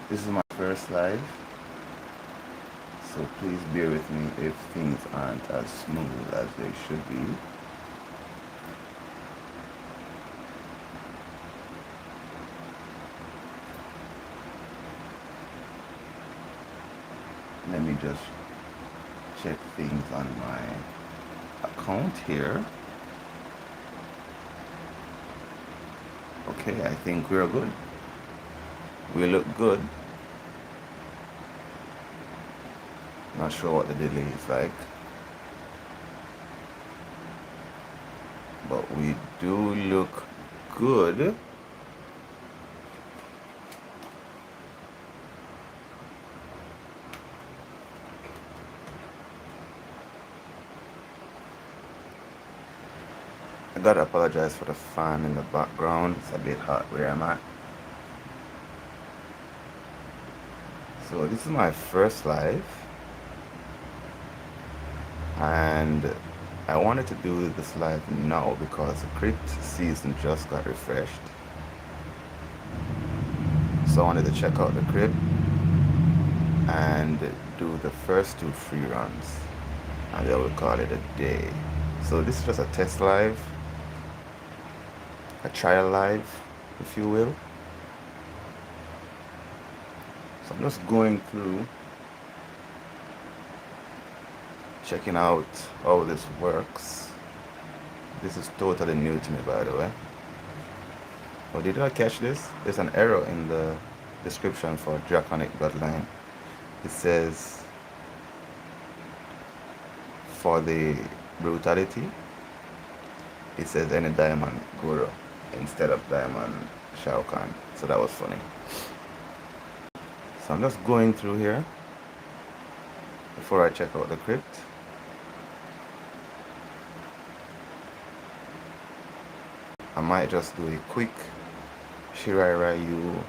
This is my first live, so please bear with me if things aren't as smooth as they should be. Let me just check things on my account here. Okay, I think we're good. We look good. Not sure what the delay is like, but we do look good. I gotta apologize for the fan in the background. It's a bit hot where I'm at. So this is my first live, and I wanted to do this live now because the Krypt season just got refreshed. So I wanted to check out the Krypt and do the first 2 free runs, and then we'll call it a day. So this is just a test live, a trial live, if you will. So I'm just going through, checking out how this works. This is totally new to me, by the way. Oh, did I catch this? There's an error in the description for Draconic Bloodline. It says for the brutality, it says any Diamond Guru instead of Diamond Shao Kahn. So that was funny. So I'm just going through here before I check out the Krypt. I might just do a quick Shirai Ryu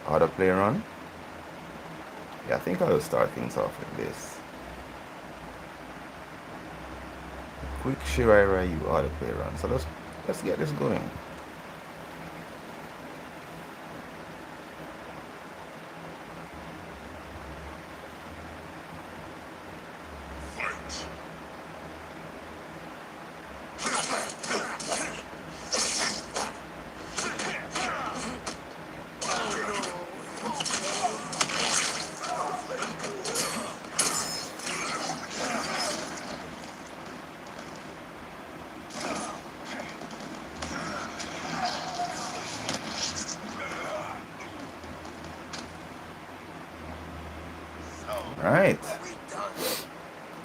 autoplay run. Yeah, I think I will start things off with this. A quick Shirai Ryu autoplay run. So let's get this going. Right.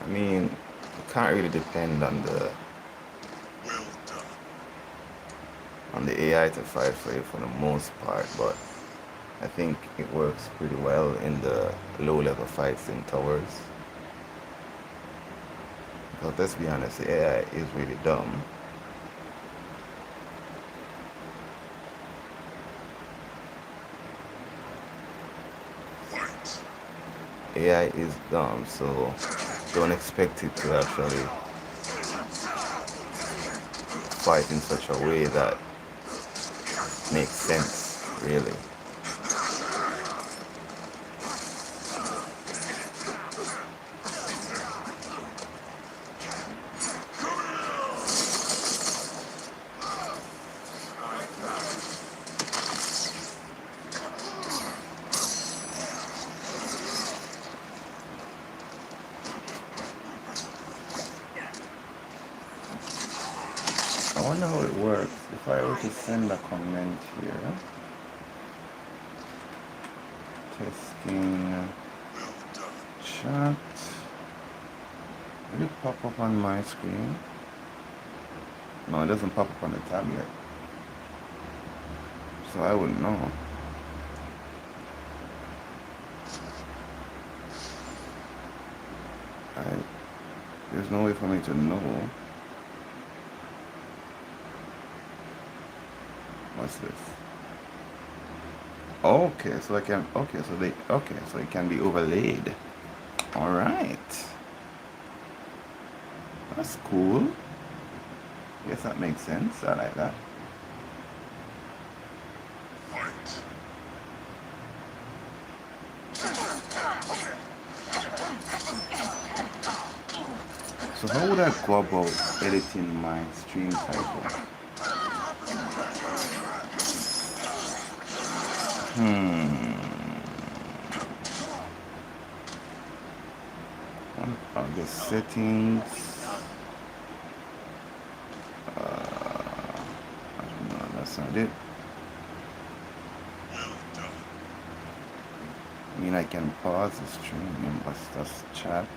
I mean, you can't really depend on the AI to fight for you for the most part, but I think it works pretty well in the low-level fights in towers. Because let's be honest, the AI is really dumb. AI is dumb, so don't expect it to actually fight in such a way that makes sense, really. I wonder how it works if I were to send a comment here. Testing chat. Will it pop up on my screen? No, it doesn't pop up on the tablet. So I wouldn't know. There's no way for me to know. What's this? Okay, so I can, so it can be overlaid. All right. That's cool. Guess that makes sense. I like that. So how would I go about editing my stream title? On the settings. No, that's not it. I mean, I can pause the stream, but that's chat.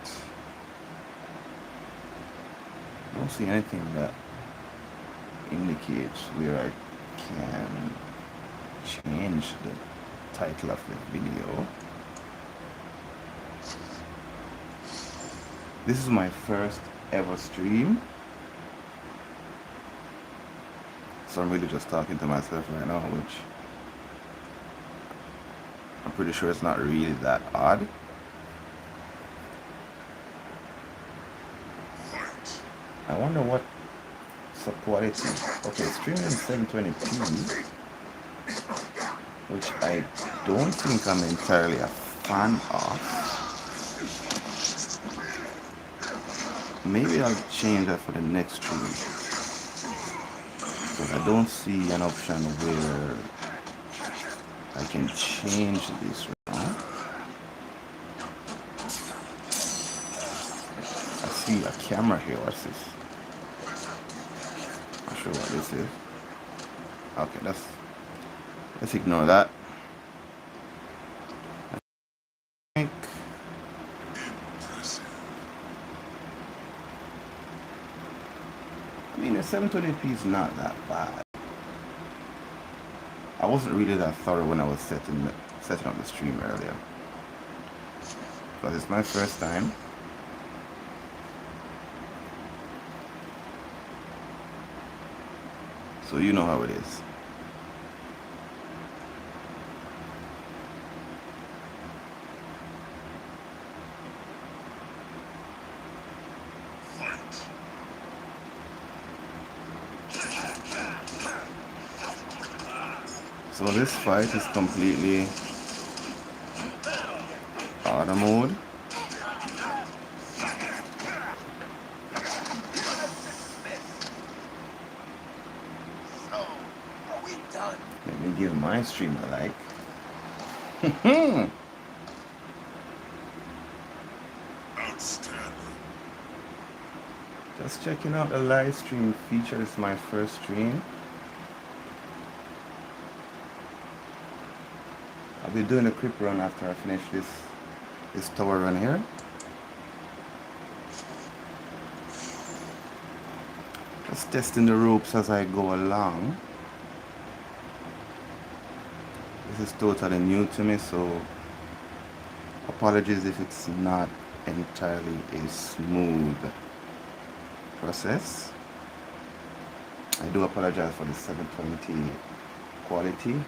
I don't see anything that indicates where I can change the title of the video. This is my first ever stream, so I'm really just talking to myself right now, which I'm pretty sure it's not really that odd. I wonder what quality. Okay, streaming in 720p, which I don't think I'm entirely a fan of. Maybe I'll change that for the next stream. But I don't see an option where I can change this right now. I see a camera here. What's this? Not sure what this is. Okay, let's ignore that. I mean, the 720p is not that bad. I wasn't really that thorough when I was setting up the stream earlier, but it's my first time. So you know how it is. So this fight is completely auto mode. Let me give my stream a like. Just checking out the live stream feature. It's my first stream. I'll be doing a Krypt run after I finish this tower run here. Just testing the ropes as I go along. This is totally new to me, so apologies if it's not entirely a smooth process. I do apologize for the 720 quality.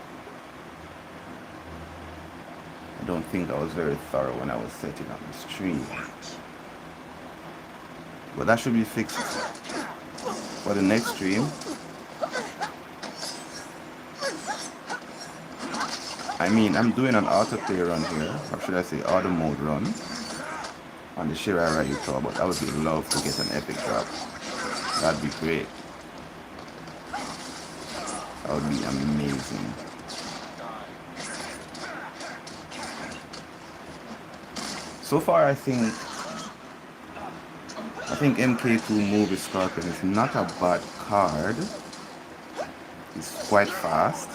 I don't think I was very thorough when I was setting up the stream, but that should be fixed for the next stream. I mean, I'm doing an autoplay run here, or should I say auto mode run, on the Shirai Ryuto, but I would love to get an epic drop. That'd be great. That would be amazing. So far, I think MK2 Movie Scorpion is not a bad card. It's quite fast.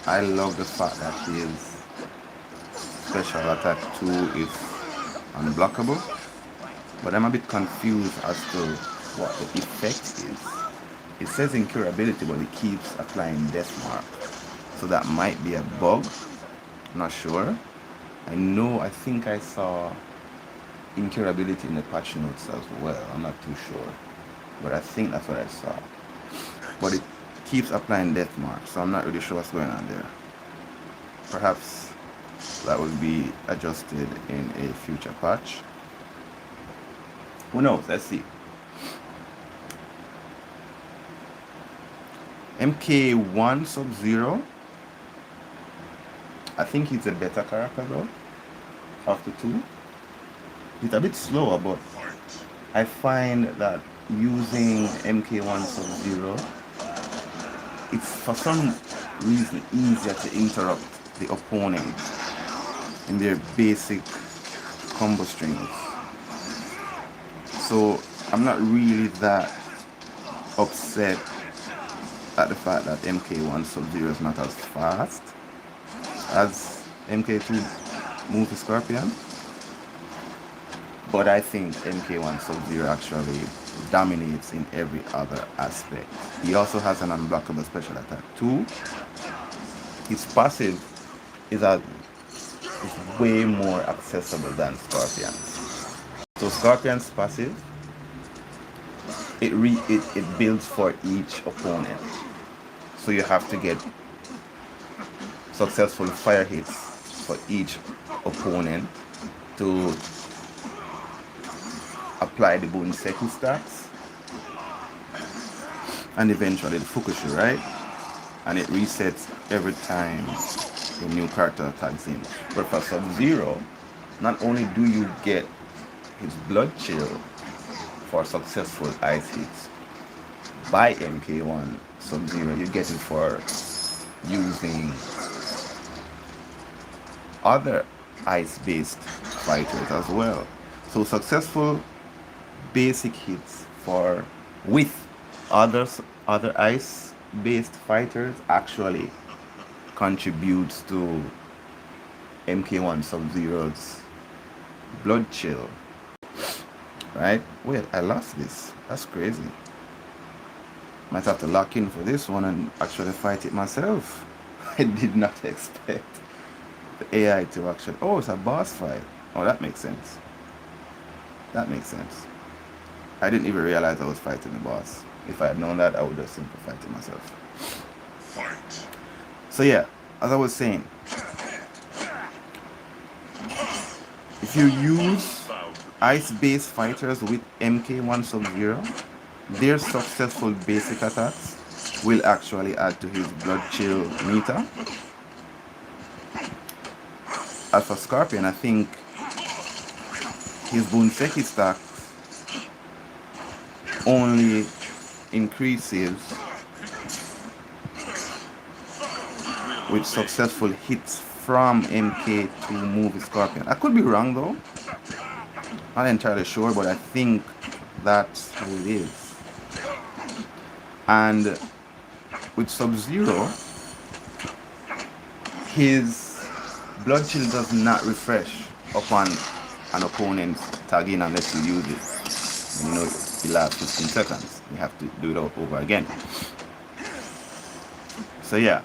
I love the fact that his special attack 2 is unblockable, but I'm a bit confused as to what the effect is. It says incurability, but it keeps applying death mark, so that might be a bug. Not sure. I think I saw incurability in the patch notes as well. I'm not too sure, but I think that's what I saw. But it keeps applying death marks, so I'm not really sure what's going on there. Perhaps that will be adjusted in a future patch. Who knows? Let's see. MK1 Sub-Zero. I think he's a better character though, of the two. He's a bit slower, but I find that using MK1 Sub-Zero, it's for some reason easier to interrupt the opponent in their basic combo strings. So I'm not really that upset at the fact that MK1 Sub-Zero is not as fast as MK2 Movie Scorpion. But I think MK1 Sub-Zero actually dominates in every other aspect. He also has an unblockable special attack too. His passive is way more accessible than Scorpion's. So Scorpion's passive, it builds for each opponent. So you have to get successful fire hits for each opponent to apply the Bunseki stacks and eventually the Fukushi, right? And it resets every time the new character tags in. But for Sub-Zero, not only do you get his blood chill for successful ice hits by MK1 Sub-Zero, you get it for using other ice-based fighters as well. So successful basic hits with other ice-based fighters actually contributes to MK1 Sub-Zero's blood chill. Right? Wait, I lost this. That's crazy. Might have to lock in for this one and actually fight it myself. I did not expect the AI to actually... Oh, it's a boss fight. Oh, that makes sense. That makes sense. I didn't even realize I was fighting the boss. If I had known that, I would have simply fight it myself. Fight. So yeah, as I was saying, if you use ice-based fighters with MK1 Sub-Zero, their successful basic attacks will actually add to his blood chill meter. As for Scorpion, I think his Bunseki stack only increases with successful hits from MK2 Movie Scorpion. I could be wrong though. Not entirely sure, but I think that's how it is. And with Sub-Zero, his blood chill does not refresh upon an opponent's tag in unless you use it. You know, it lasts 15 seconds. You have to do it all over again. So yeah.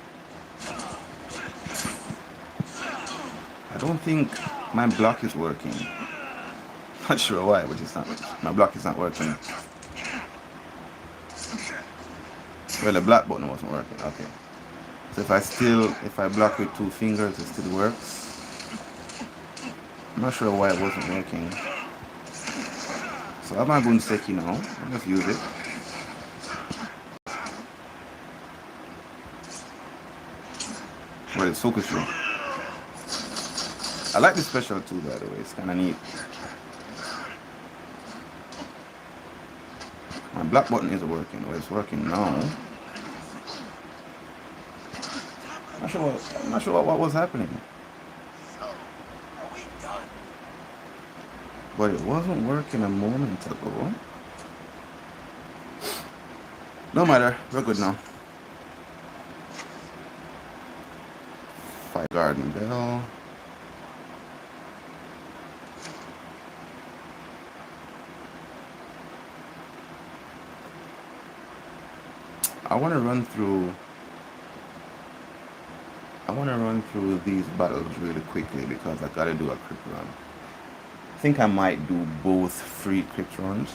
I don't think my block is working. Not sure why, but it's not. My block is not working. Well, the black button wasn't working. Okay. So if I block with 2 fingers, it still works. I'm not sure why it wasn't working. So I have my Bunseki now. I'll just use it. Well, it's Fukushi. I like the special too, by the way. It's kind of neat. My black button isn't working. Well, it's working now. I'm not sure what was happening. But it wasn't working a moment ago. No matter, we're good now. Fire Garden Bell. I want to run through these battles really quickly because I gotta do a Krypt run. I think I might do both free Krypt runs.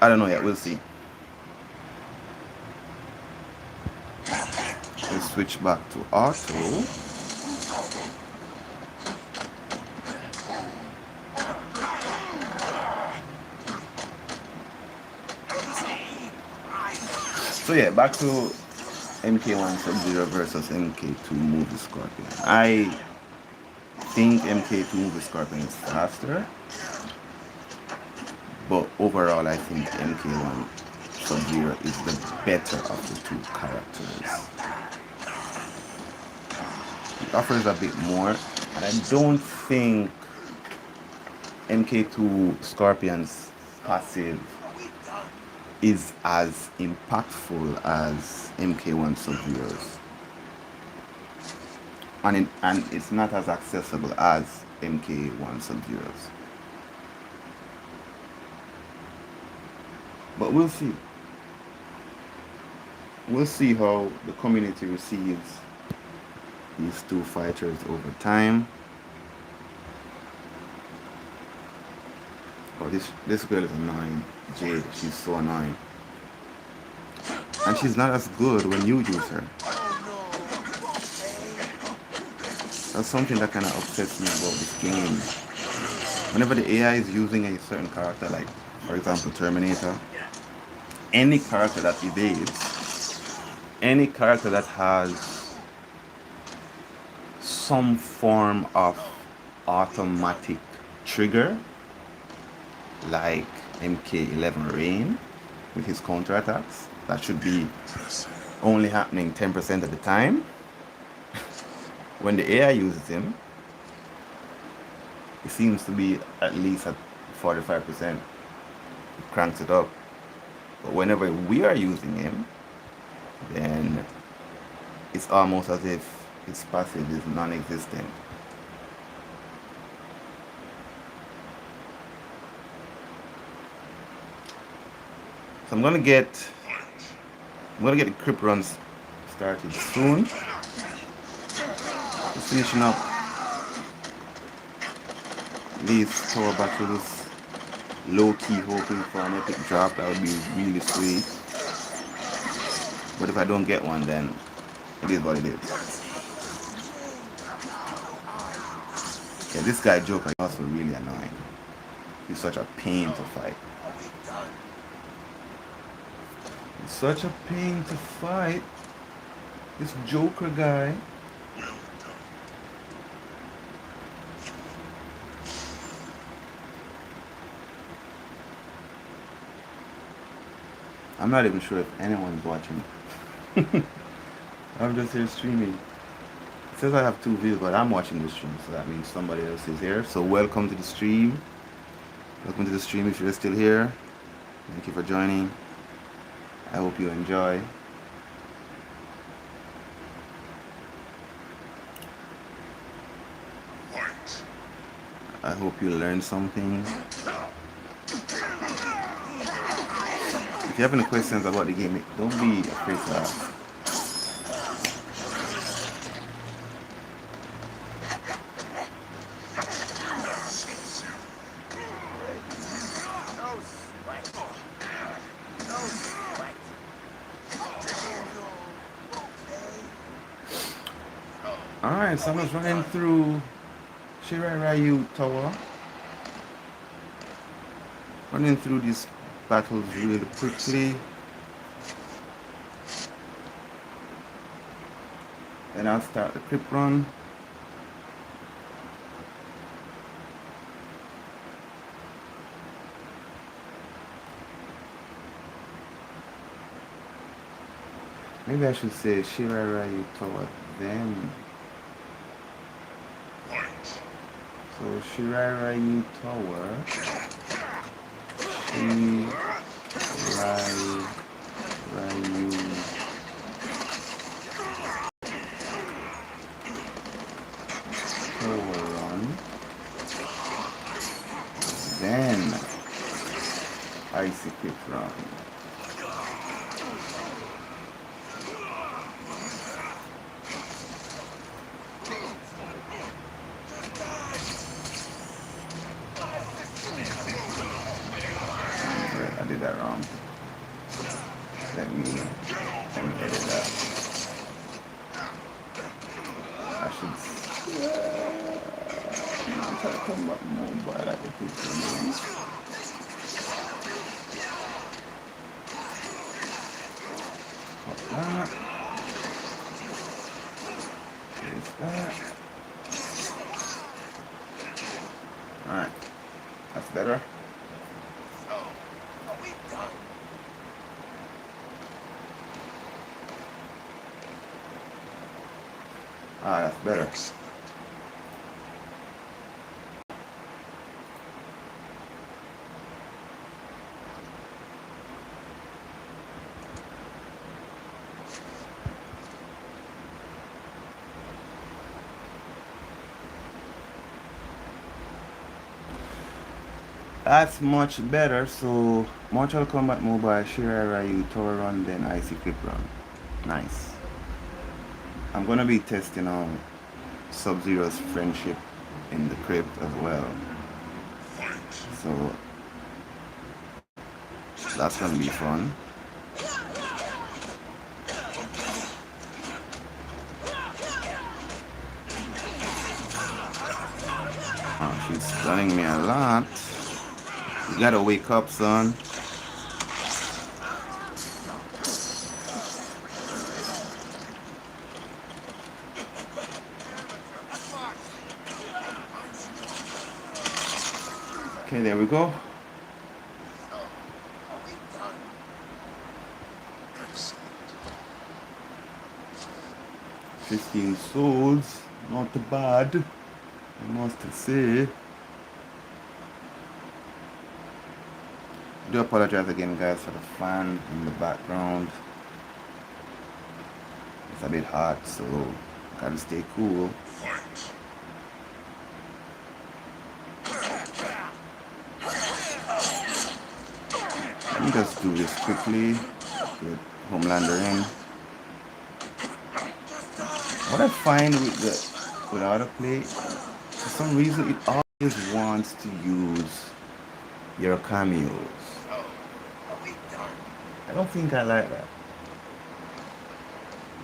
I don't know yet, we'll see. Let's switch back to auto. So yeah, back to MK1 Sub-Zero versus MK2 Movie Scorpion. I think MK2 Movie Scorpion is faster, But overall, I think MK1 Sub-Zero is the better of the two characters. It offers a bit more, and I don't think MK2 Scorpion's passive is as impactful as MK1 Sub-Zero's. And it's not as accessible as MK1 Sub-Zero's. But we'll see. We'll see how the community receives these two fighters over time. Oh, this girl is annoying. Jade, she's so annoying. And she's not as good when you use her. That's something that kind of upsets me about this game. Whenever the AI is using a certain character, like, for example, Terminator, any character that evades, any character that has some form of automatic trigger, like MK11 Rain with his counterattacks, that should be only happening 10% of the time. When the AI uses him, it seems to be at least at 45%. It cranks it up. But whenever we are using him, then it's almost as if his passive is non-existent. So I'm gonna get the Krypt runs started soon. Just finishing up these tower battles, low-key hoping for an epic drop. That would be really sweet. But if I don't get one, then it is what it is. Yeah, this guy Joker is also really annoying. He's such a pain to fight. It's such a pain to fight. This Joker guy. I'm not even sure if anyone's watching. I'm just here streaming. It says I have 2 views, but I'm watching the stream, so that means somebody else is here. So welcome to the stream. Welcome to the stream if you're still here. Thank you for joining. I hope you enjoy. I hope you learned something. If you have any questions about the game, don't be afraid to ask. Alright, someone's running through Shirarayu Tower. Running through these battles really quickly. Then I'll start the Krypt run. Maybe I should say Shirarayu Tower then. So Shirarayu Tower. Shirarayu Tower run. Then Icy Krypt run. I did that wrong. Let me edit that. I should try to come back more, but I like the picture maybe. Pop that. There's that. Alright. That's better. Ah, that's better. That's much better. So, Mortal Kombat Mobile, Shira Ryu, Tower Run, then Icy Krypt Run. Nice. I'm gonna be testing out Sub-Zero's friendship in the Krypt as well. So, that's gonna be fun. Oh, she's stunning me a lot. You gotta wake up, son. Okay, there we go. 15 souls. Not bad, I must say. I do apologize again, guys, for the fan in the background. It's a bit hot, so gotta stay cool. Let me just do this quickly. Get Homelander in. What I find with autoplay, for some reason it always wants to use your cameos. I don't think I like that.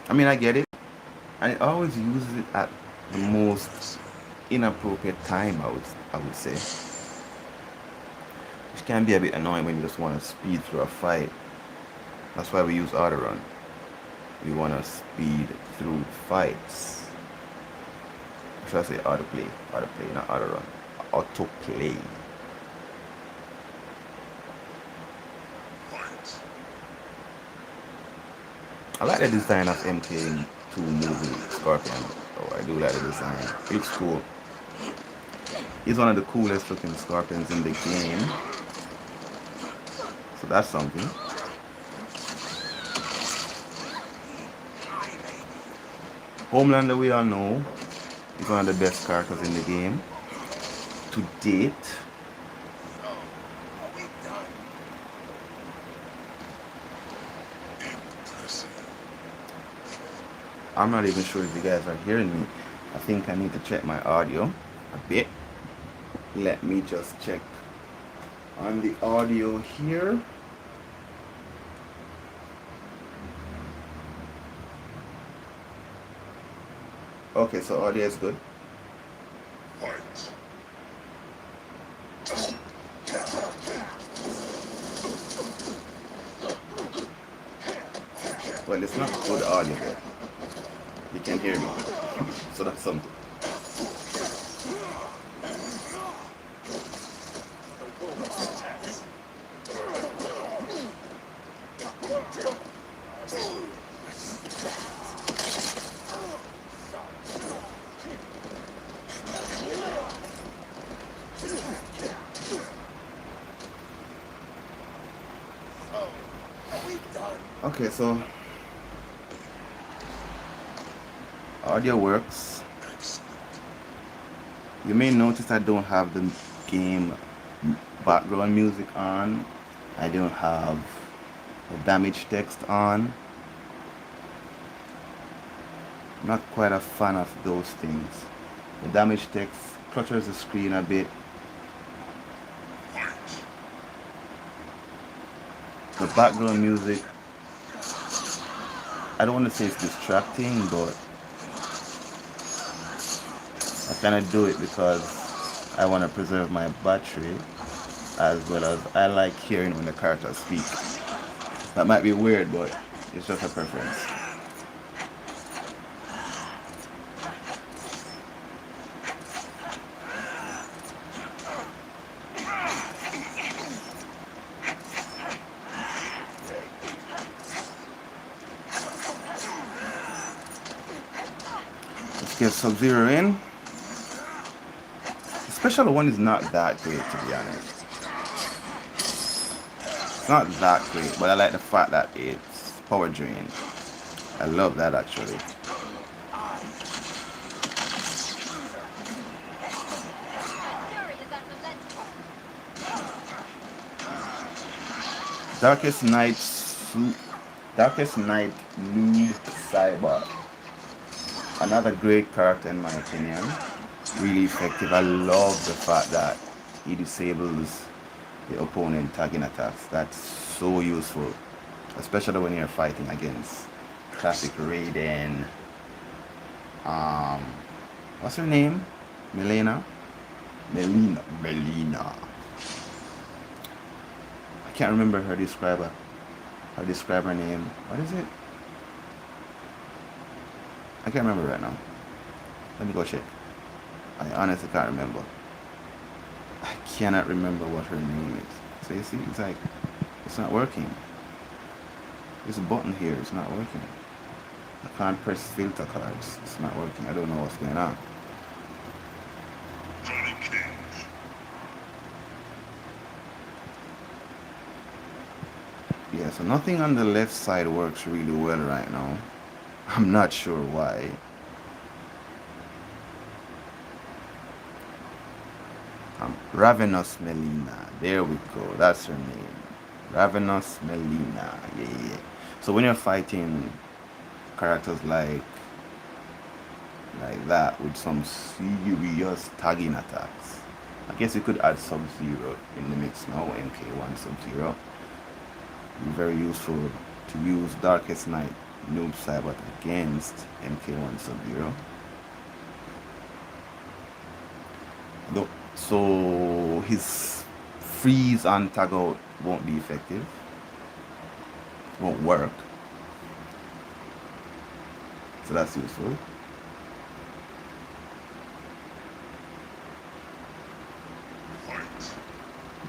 I mean, I get it, and it always uses it at the most inappropriate time, I would say. Which can be a bit annoying when you just want to speed through a fight. That's why we use auto run. We want to speed through fights. Should I say autoplay? Autoplay, not auto run. Autoplay. I like the design of MK2 movie Scorpion. Oh, I do like the design. It looks cool. He's one of the coolest looking Scorpions in the game. So that's something. Homelander, we all know, is one of the best characters in the game to date. I'm not even sure if you guys are hearing me. I think I need to check my audio a bit. Let me just check on the audio here. Okay, so audio is good. Well, it's not good audio there. You can hear me. So that's something. Okay, so audio works. You may notice I don't have the game background music on. I don't have the damage text on. I'm not quite a fan of those things. The damage text clutters the screen a bit. The background music, I don't want to say it's distracting, but I kind of do it because I want to preserve my battery, as well as I like hearing when the characters speak. That might be weird, but it's just a preference. get Sub-Zero in. The special one is not that great, to be honest. It's not that great, but I like the fact that it's power drain. I love that actually. Darkest Night Darkest Night Noob Cyber. Another great character in my opinion. Really effective. I love the fact that he disables the opponent tagging attacks. That's so useful. Especially when you're fighting against classic Raiden. What's her name? Melina? Melina. I can't remember her describer. Her describer name. What is it? I can't remember right now. Let me go check. I honestly can't remember. I cannot remember what her name is. So you see, it's like, it's not working. There's a button here, it's not working. I can't press filter cards. It's not working. I don't know what's going on. Yeah, so nothing on the left side works really well right now. I'm not sure why. Ravenous Melina. There we go. That's her name. Ravenous Melina. Yeah. So when you're fighting characters like that with some serious tagging attacks, I guess you could add Sub-Zero in the mix now. MK1 Sub-Zero. Be very useful to use Darkest Night Noob Cyber against MK1 Sub-Zero. So his freeze and tag out won't be effective. Won't work. So that's useful.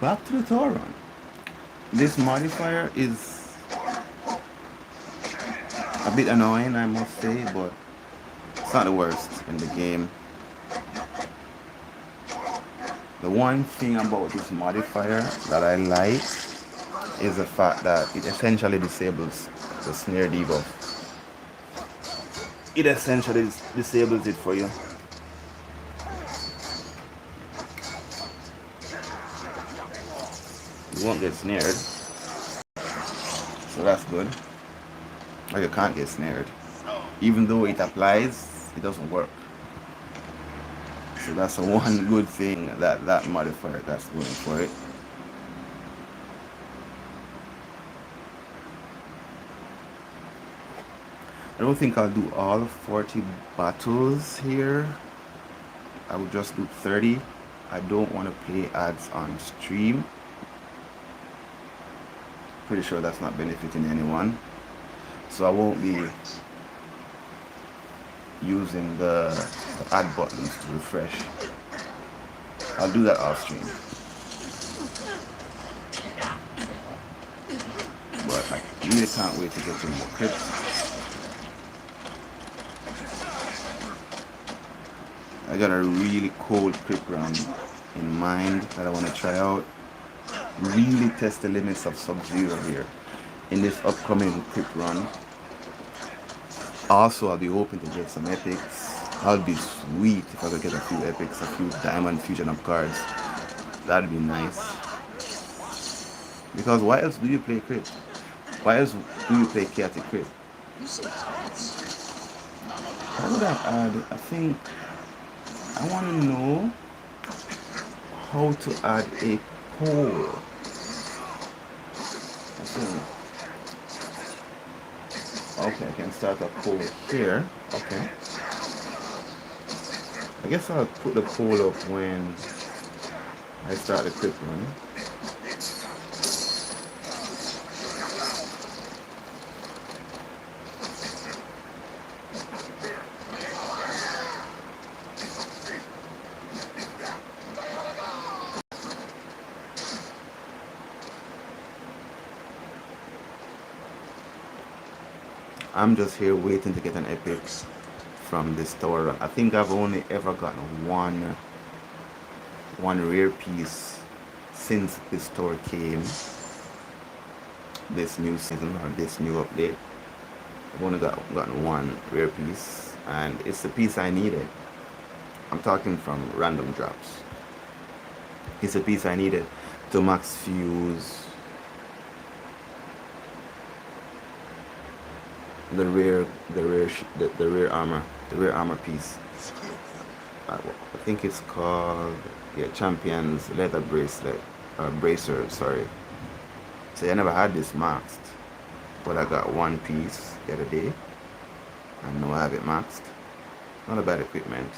Back to the Tauron. This modifier is a bit annoying, I must say, but it's not the worst in the game. The one thing about this modifier that I like is the fact that it essentially disables the snare debuff. It essentially disables it for you. You won't get snared, so that's good. Or you can't get snared. Even though it applies, it doesn't work. So that's the one good thing that modifier that's going for it. I don't think I'll do all 40 battles here. I will just do 30. I don't want to play ads on stream. Pretty sure that's not benefiting anyone. So I won't be using the add buttons to refresh. I'll do that off stream. But I really can't wait to get to more Krypt. I got a really cold Krypt run in mind that I want to try out. Really test the limits of Sub-Zero here in this upcoming Krypt run. Also, I'll be hoping to get some epics. I'll be sweet if I could get a few epics, a few diamond fusion up cards. That'd be nice. Because why else do you play Krypt? Why else do you play Chaotic Krypt? How would I add? I think I want to know how to add a pole. Okay, I can start a poll here. Okay. I guess I'll put the poll up when I start the Krypt run. I'm just here waiting to get an epic from this tower run. I think I've only ever gotten one rare piece since this store came, this new season or this new update. I've only gotten one rare piece, and it's the piece I needed. I'm talking from random drops. It's a piece I needed to max fuse the rare armor piece. I think it's called, yeah, Champion's leather bracelet or bracer. Sorry. So I never had this maxed, but I got one piece the other day, and now I have it maxed. Not a bad equipment.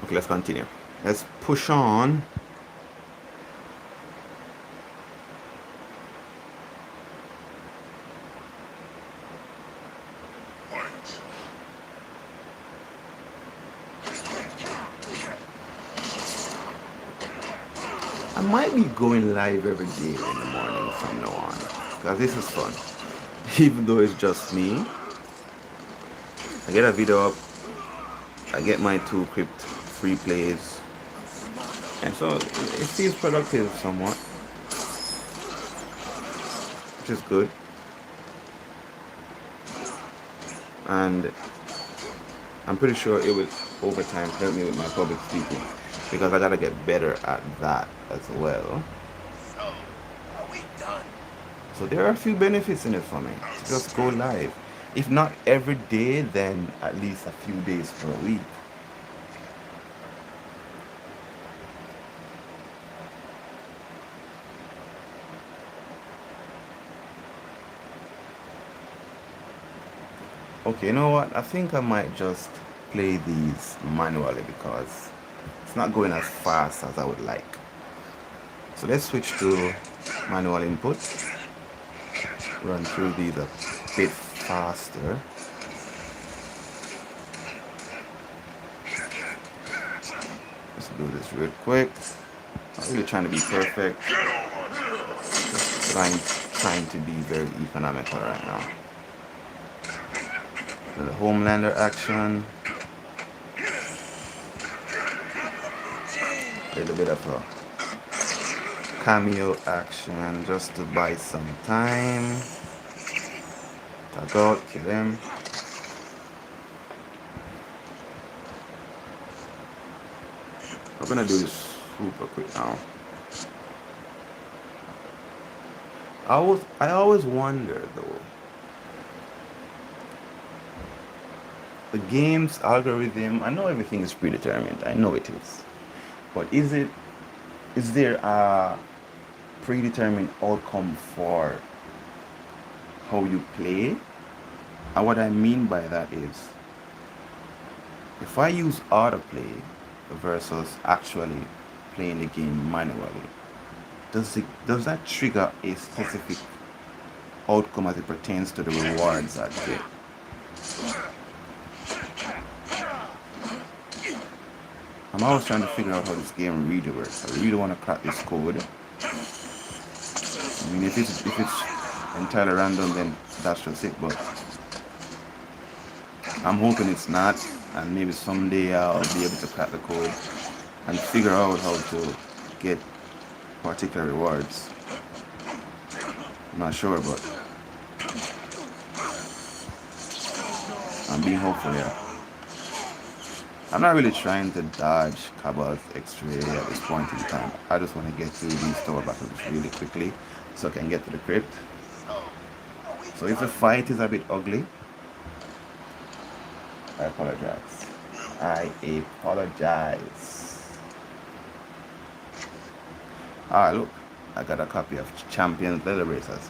Okay, let's continue. Let's push on. I might be going live every day in the morning from now on, because this is fun. Even though it's just me, I get a video up, I get my 2 Krypt free plays, and so it seems productive somewhat, which is good. And I'm pretty sure it will over time help me with my public speaking, because I gotta get better at that as well. So there are a few benefits in it for me to just go live. If not every day, then at least a few days per week. Okay, you know what? I think I might just play these manually because it's not going as fast as I would like. So let's switch to manual input. Run through these a bit faster. Let's do this real quick. Not really trying to be perfect. Just trying to be very economical right now. The Homelander action. A little bit of a cameo action just to buy some time. Tag out, kill him. I'm gonna do this super quick now. I always wonder though. The game's algorithm, I know everything is predetermined, I know it is. But is there a predetermined outcome for how you play? And what I mean by that is, if I use autoplay versus actually playing the game manually, does that trigger a specific outcome as it pertains to the rewards I get? I'm always trying to figure out how this game really works. I really want to crack this code. I mean, if it's entirely random, then that's just it. But I'm hoping it's not, and maybe someday I'll be able to crack the code and figure out how to get particular rewards. I'm not sure, but I'm being hopeful here. I'm not really trying to dodge Kabal's X-ray at this point in time. I just want to get through these tower battles really quickly so I can get to the Krypt. So if the fight is a bit ugly, I apologize. I apologize. Ah, look, I got a copy of Champion's leather bracers.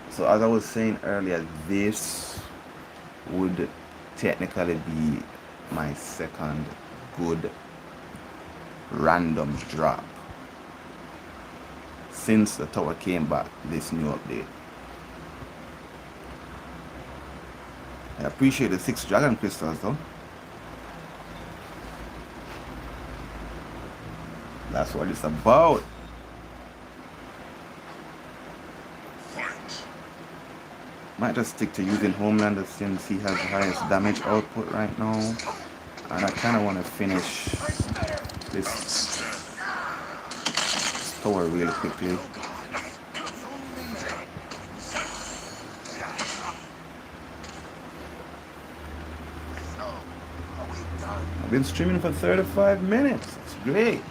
So as I was saying earlier, this would technically be my second good random drop since the tower came back this new update. I appreciate the 6 dragon crystals though. That's what it's about. Might just stick to using Homelander since he has the highest damage output right now. And I kind of want to finish this store really quickly. I've been streaming for 35 minutes. It's great.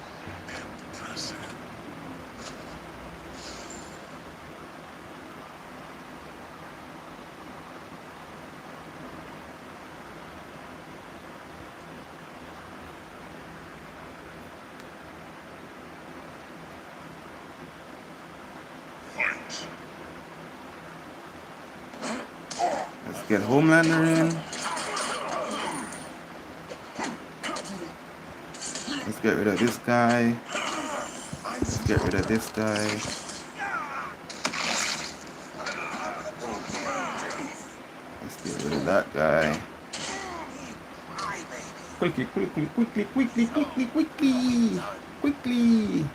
Let's get Homelander in. Let's get rid of this guy. Let's get rid of this guy. Let's get rid of that guy. Quickly, quickly, quickly, quickly, quickly, quickly, quickly.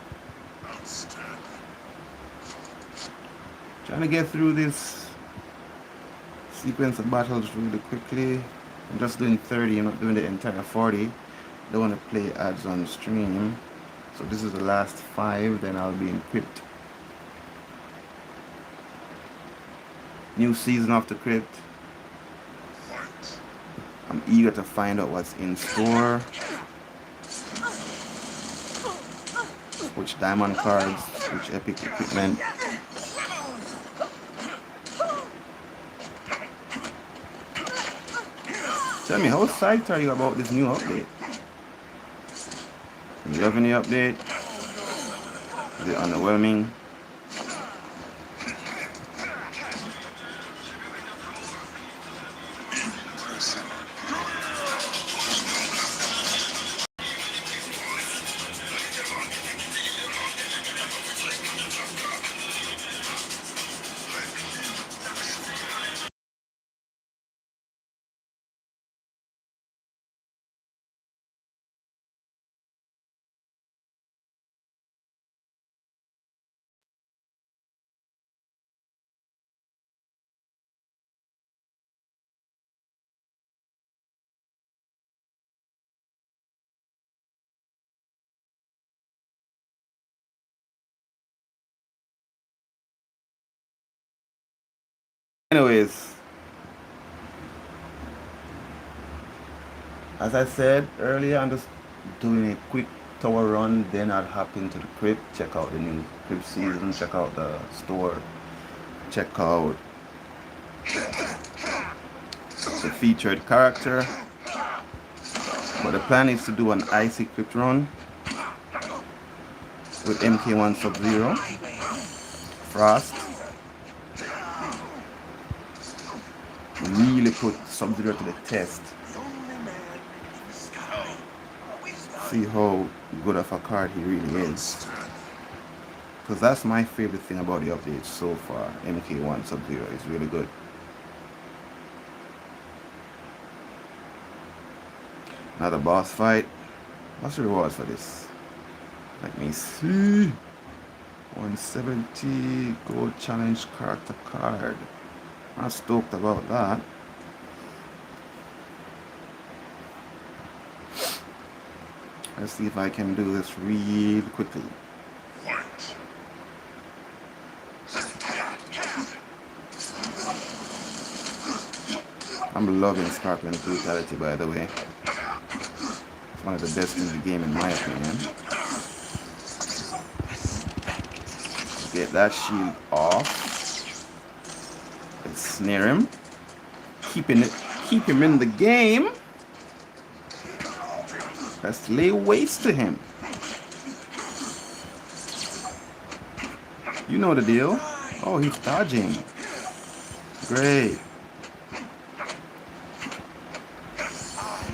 Trying to get through this sequence of battles really quickly. I'm just doing 30, I'm not doing the entire 40. Don't want to play ads on stream. So this is the last 5, then I'll be in Krypt. New season of the Krypt. I'm eager to find out what's in store. Which diamond cards, which epic equipment. Tell me, how psyched are you about this new update? You loving the update? Is it underwhelming? Anyways, as I said earlier, I'm just doing a quick tower run, then I'll hop into the Krypt, check out the new Krypt season, check out the store, check out the featured character. But the plan is to do an icy Krypt run with MK1 Sub-Zero, Frost. Really put Sub-Zero to the test. See how good of a card he really is. Because that's my favorite thing about the update so far. MK1 Sub-Zero is really good. Another boss fight. What's the rewards for this? Let me see. 170 gold challenge character card. I'm stoked about that. Let's see if I can do this real quickly. I'm loving Scorpion's brutality, by the way. It's one of the best in the game, in my opinion. Get that shield off. Let's snare him. Keep him in the game. Let's lay waste to him. You know the deal. Oh, he's dodging. Great.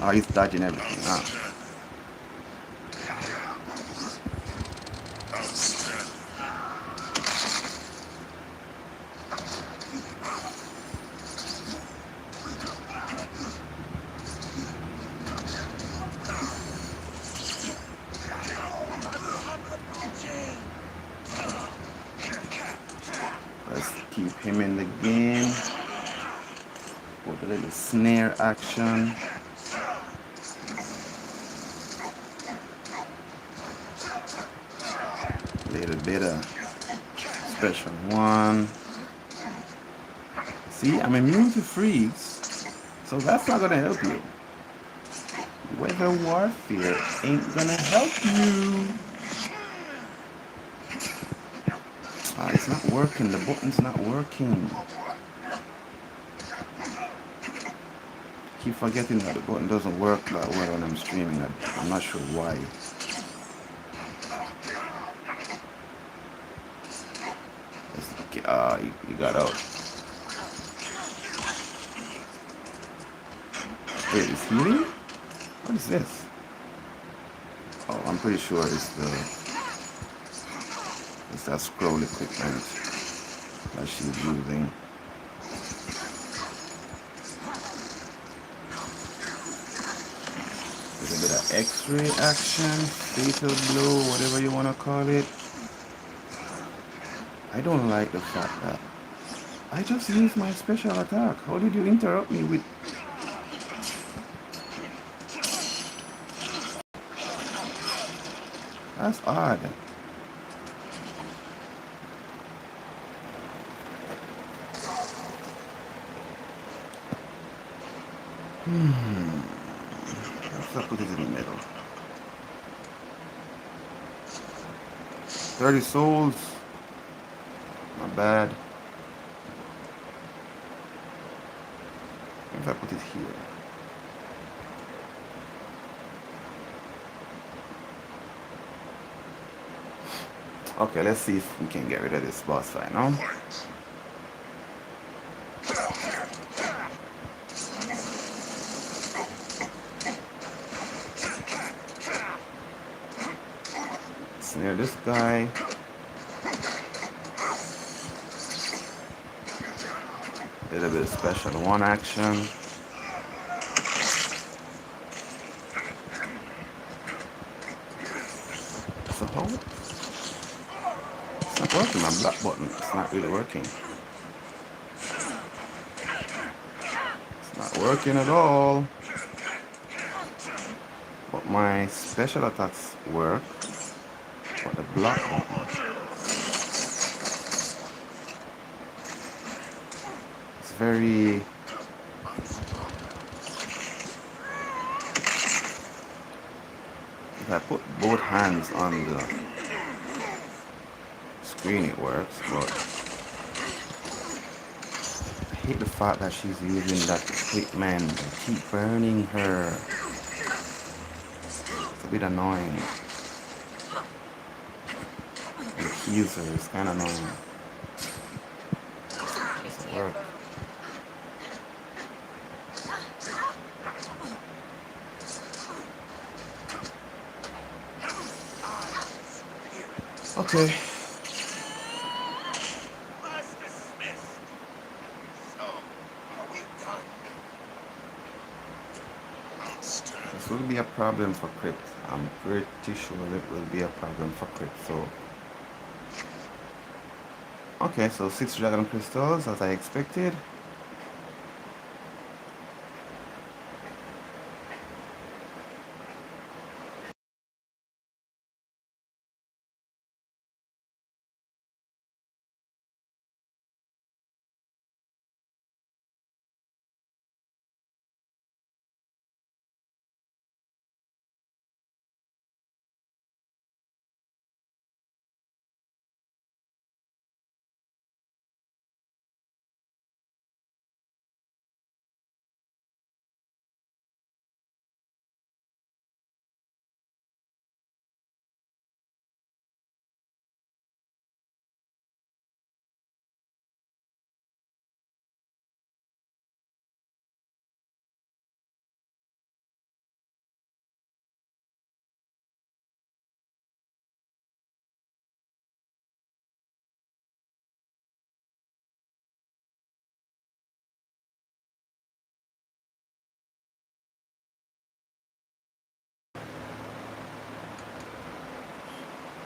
Oh, he's dodging everything. Ah. Let's keep him in the game. With a little snare action. A little bit of special one. See, I'm immune to freeze, so that's not gonna help you. Weather warfare ain't gonna help you. Ah, it's not working. The button's not working. Keep forgetting that the button doesn't work that well when I'm streaming. I'm not sure why. You got out. Wait, it's healing? What is this? Oh, I'm pretty sure it's that scroll equipment that she's using. There's a bit of X-ray action, fatal blow, whatever you want to call it. I don't like the fact that I just used my special attack. How did you interrupt me with... That's odd. Let's put it in the middle. 30 souls. Not bad. If I put it here. Okay, let's see if we can get rid of this boss fight now. Snare this guy. A little bit of special one action. So how? It's not working, my black button. It's not really working. It's not working at all. But my special attacks work. But the block button. It's very... If I put both hands on the screen it works, but I hate the fact that she's using that equipment. I keep burning her. It's a bit annoying. The keys are it's kind of annoying. It doesn't work. Okay. This will be a problem for Krypt. I'm pretty sure it will be a problem for Krypt. So, okay, so 6 dragon crystals as I expected.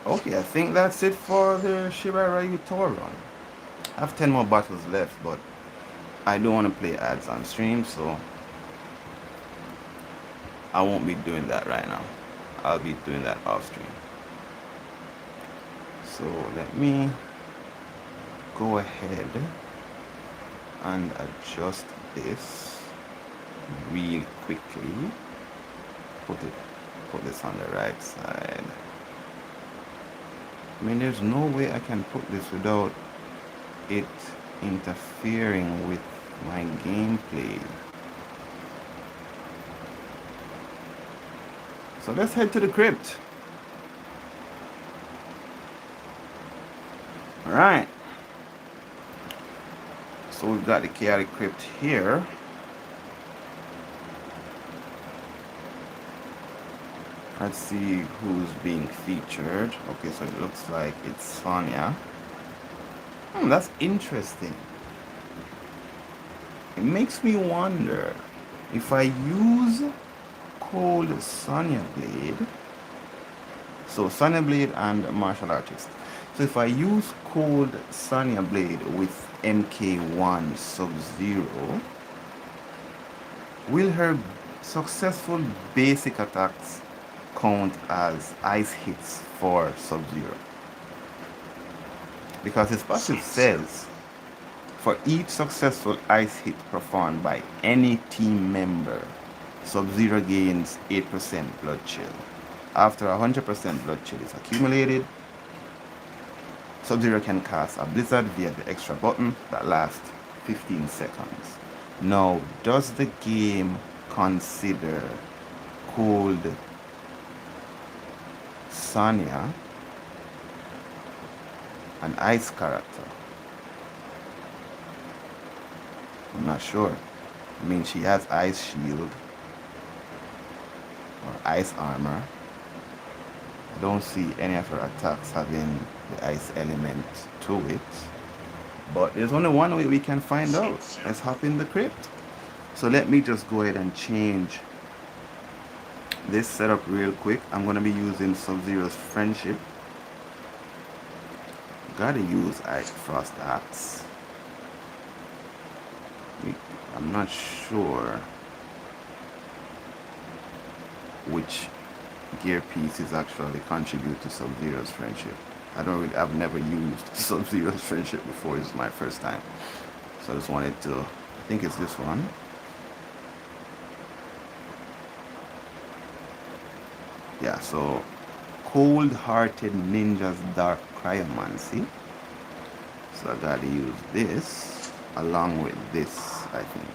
Okay, I think that's it for the Shiba Ryu Tour run. I have 10 more battles left, but I don't want to play ads on stream, so I won't be doing that right now. I'll be doing that off stream. So let me go ahead and adjust this real quickly. Put this on the right side. I mean, there's no way I can put this without it interfering with my gameplay. So let's head to the crypt. Alright. So we've got the chaotic crypt here. Let's see who's being featured. Okay, so it looks like it's Sonya. That's interesting. It makes me wonder if I use code Sonya Blade. So Sonya Blade and martial artist. So if I use code Sonya Blade with MK1 Sub-Zero, will her successful basic attacks count as ice hits for Sub-Zero? Because his passive says, for each successful ice hit performed by any team member, Sub-Zero gains 8% blood chill. After 100% blood chill is accumulated, Sub-Zero can cast a blizzard via the extra button that lasts 15 seconds. Now, does the game consider Cold Sonya an ice character? I'm not sure. I mean, she has ice shield or ice armor. I don't see any of her attacks having the ice element to it. But there's only one way we can find out. Let's hop in the crypt. So let me just go ahead and change this setup real quick. I'm going to be using Sub-Zero's friendship. Gotta use Ice Frost Axe. I'm not sure which gear pieces actually contribute to Sub-Zero's friendship. I've never used Sub-Zero's friendship before. This is my first time. So I just wanted to, I think it's this one. Yeah, so Cold-Hearted Ninja's Dark Cryomancy. So I gotta use this along with this, I think.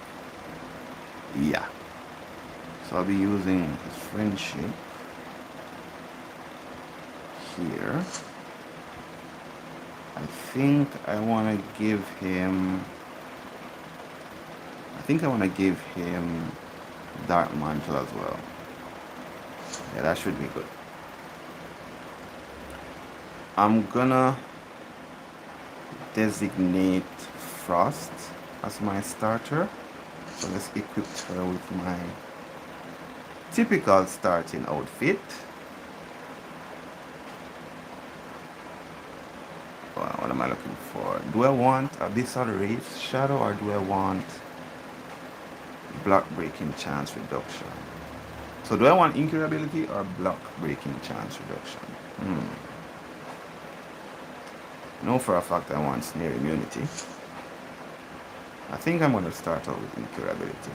Yeah. So I'll be using his friendship here. I think I want to give him Dark Mantle as well. Yeah, that should be good. I'm gonna designate Frost as my starter. So let's equip her with my typical starting outfit. What am I looking for? Do I want Abyssal Wraith Shadow or do I want block breaking chance reduction? So do I want incurability or block breaking chance reduction? No, for a fact I want snare immunity. I think I'm going to start out with incurability.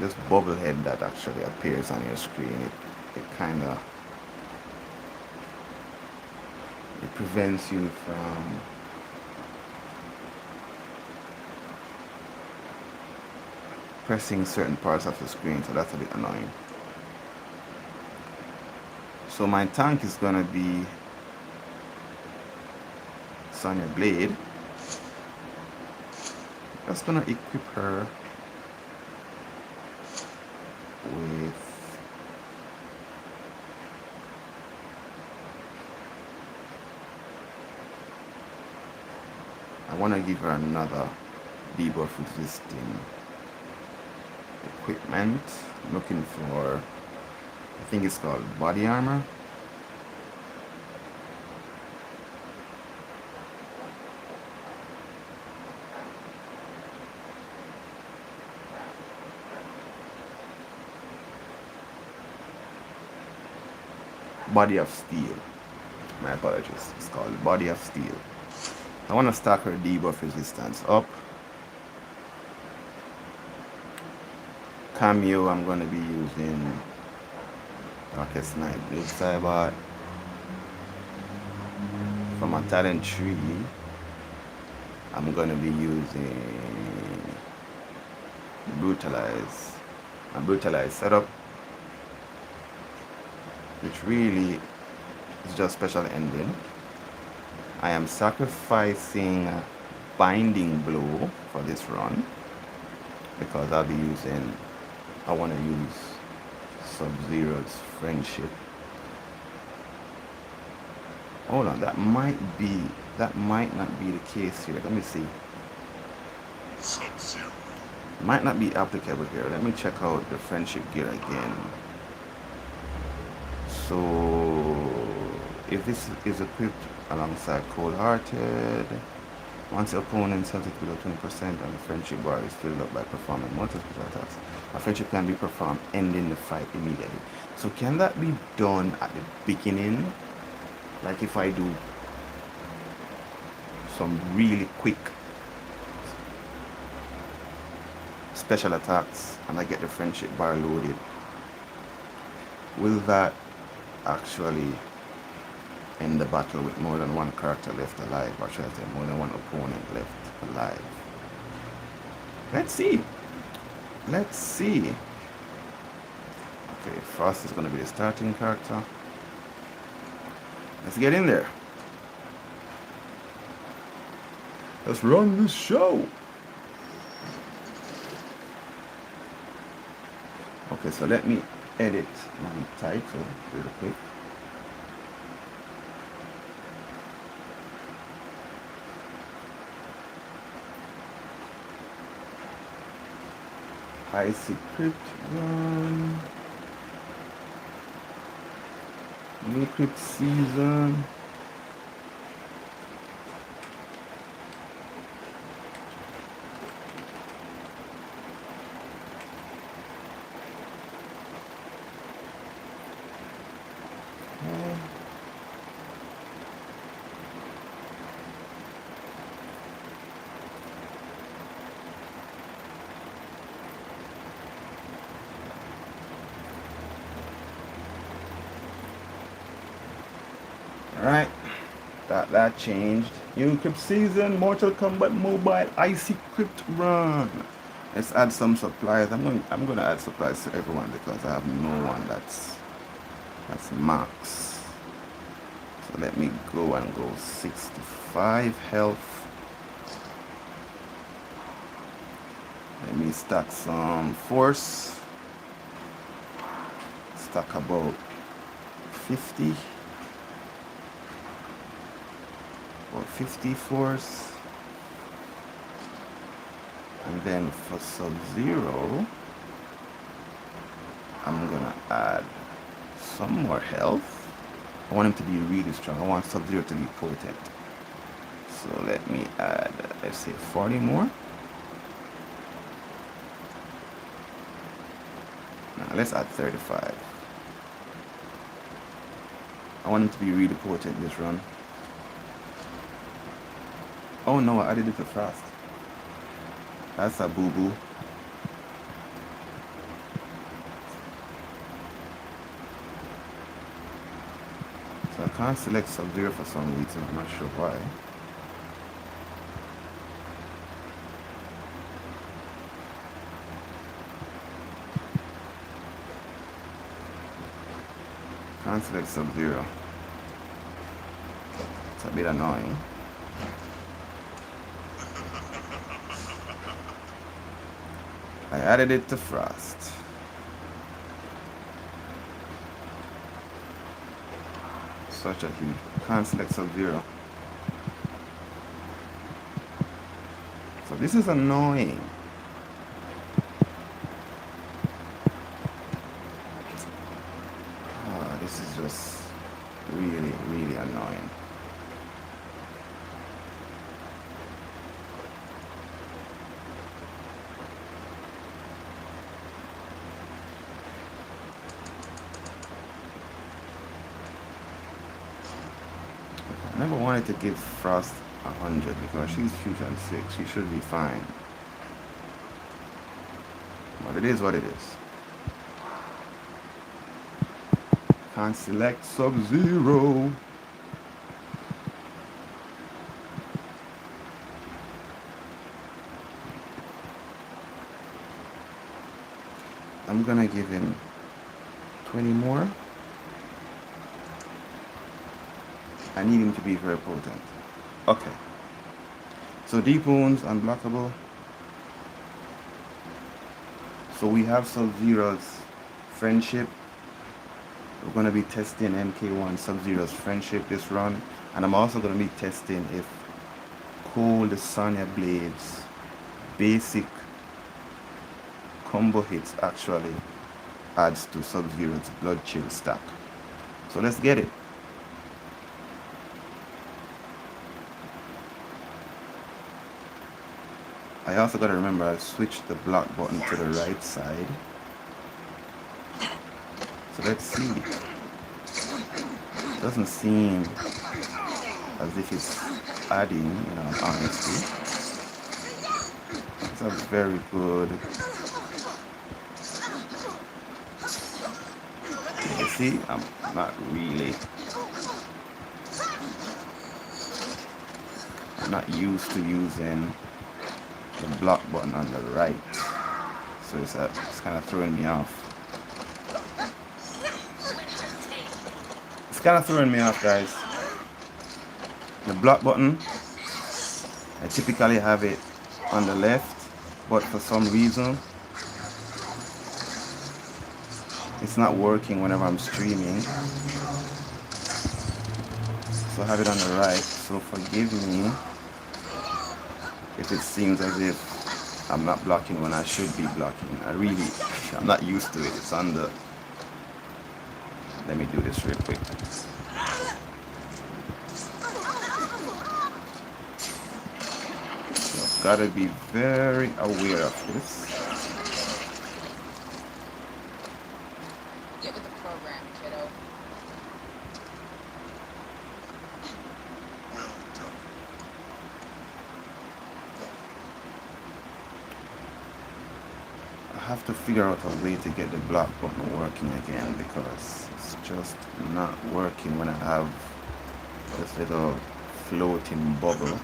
This bubble head that actually appears on your screen, it kind of, it prevents you from pressing certain parts of the screen, so that's a bit annoying. So my tank is gonna be Sonya Blade. Just gonna equip her with I want to give her another debuff resisting equipment. I'm looking for, I think it's called body armor. Body of Steel. My apologies. It's called Body of Steel. I want to stack her debuff resistance up. Cameo, I'm going to be using Darkest Night Blue Cybot. For my talent tree, I'm going to be using Brutalize. A Brutalize setup, which really is just special ending. I am sacrificing Binding Blow for this run because I want to use Sub-Zero's Friendship. Hold on, that might not be the case here. Let me see. Sub-Zero. Might not be applicable here. Let me check out the Friendship gear again. So, if this is equipped alongside Cold-Hearted, once the opponent's health is below 20% and the Friendship bar is filled up by performing multiple attacks, a Friendship can be performed ending the fight immediately. So can that be done at the beginning? Like if I do some really quick special attacks and I get the Friendship bar loaded, will that actually end the battle with more than one character left alive, or should I say more than one opponent left alive? Let's see. Okay, Frost is going to be the starting character. Let's get in there. Let's run this show. Okay, so let me edit my title real quick. I see Krypt run. New Krypt season. Alright, that changed. New Krypt season, Mortal Kombat Mobile, Icy Krypt run. Let's add some supplies. I'm gonna add supplies to everyone because I have no one that's max. So let me go and go 65 health. Let me stack some force. Stack about 50. Or 50 force, and then for Sub-Zero I'm gonna add some more health. I want him to be really strong. I want Sub-Zero to be potent, so let me add, let's say 40 more. Now let's add 35. I want him to be really potent this run. Oh no, I added it to Frost. That's a boo-boo. So I can't select Sub-Zero for some reason, I'm not sure why. Can't select Sub-Zero. It's a bit annoying. I added it to Frost. Such a huge. Can't select Sub-Zero. So this is annoying. This is just really, really annoying. Never wanted to give Frost 100 because she's Fusion 6. She should be fine. But it is what it is. Can't select Sub-Zero. I'm gonna give him 20 more. I need him to be very potent. Okay. So deep wounds, unblockable. So we have Sub-Zero's friendship. We're going to be testing MK1 Sub-Zero's friendship this run. And I'm also going to be testing if Cold Sonya Blades basic combo hits actually adds to Sub-Zero's blood chill stack. So let's get it. I also got to remember I switched the block button to the right side. So let's see. Doesn't seem as if it's adding, you know, honestly. It's a very good. You see, I'm not really. I'm not used to using the block button on the right, so it's kind of throwing me off. It's kind of throwing me off, guys. The block button, I typically have it on the left, but for some reason it's not working whenever I'm streaming, so I have it on the right. So forgive me if it seems as if I'm not blocking when I should be blocking. I'm not used to it. It's on the... Let me do this real quick. So I've got to be very aware of this. Get with the program, kiddo. I have to figure out a way to get the block button working again because it's just not working when I have this little floating bubble.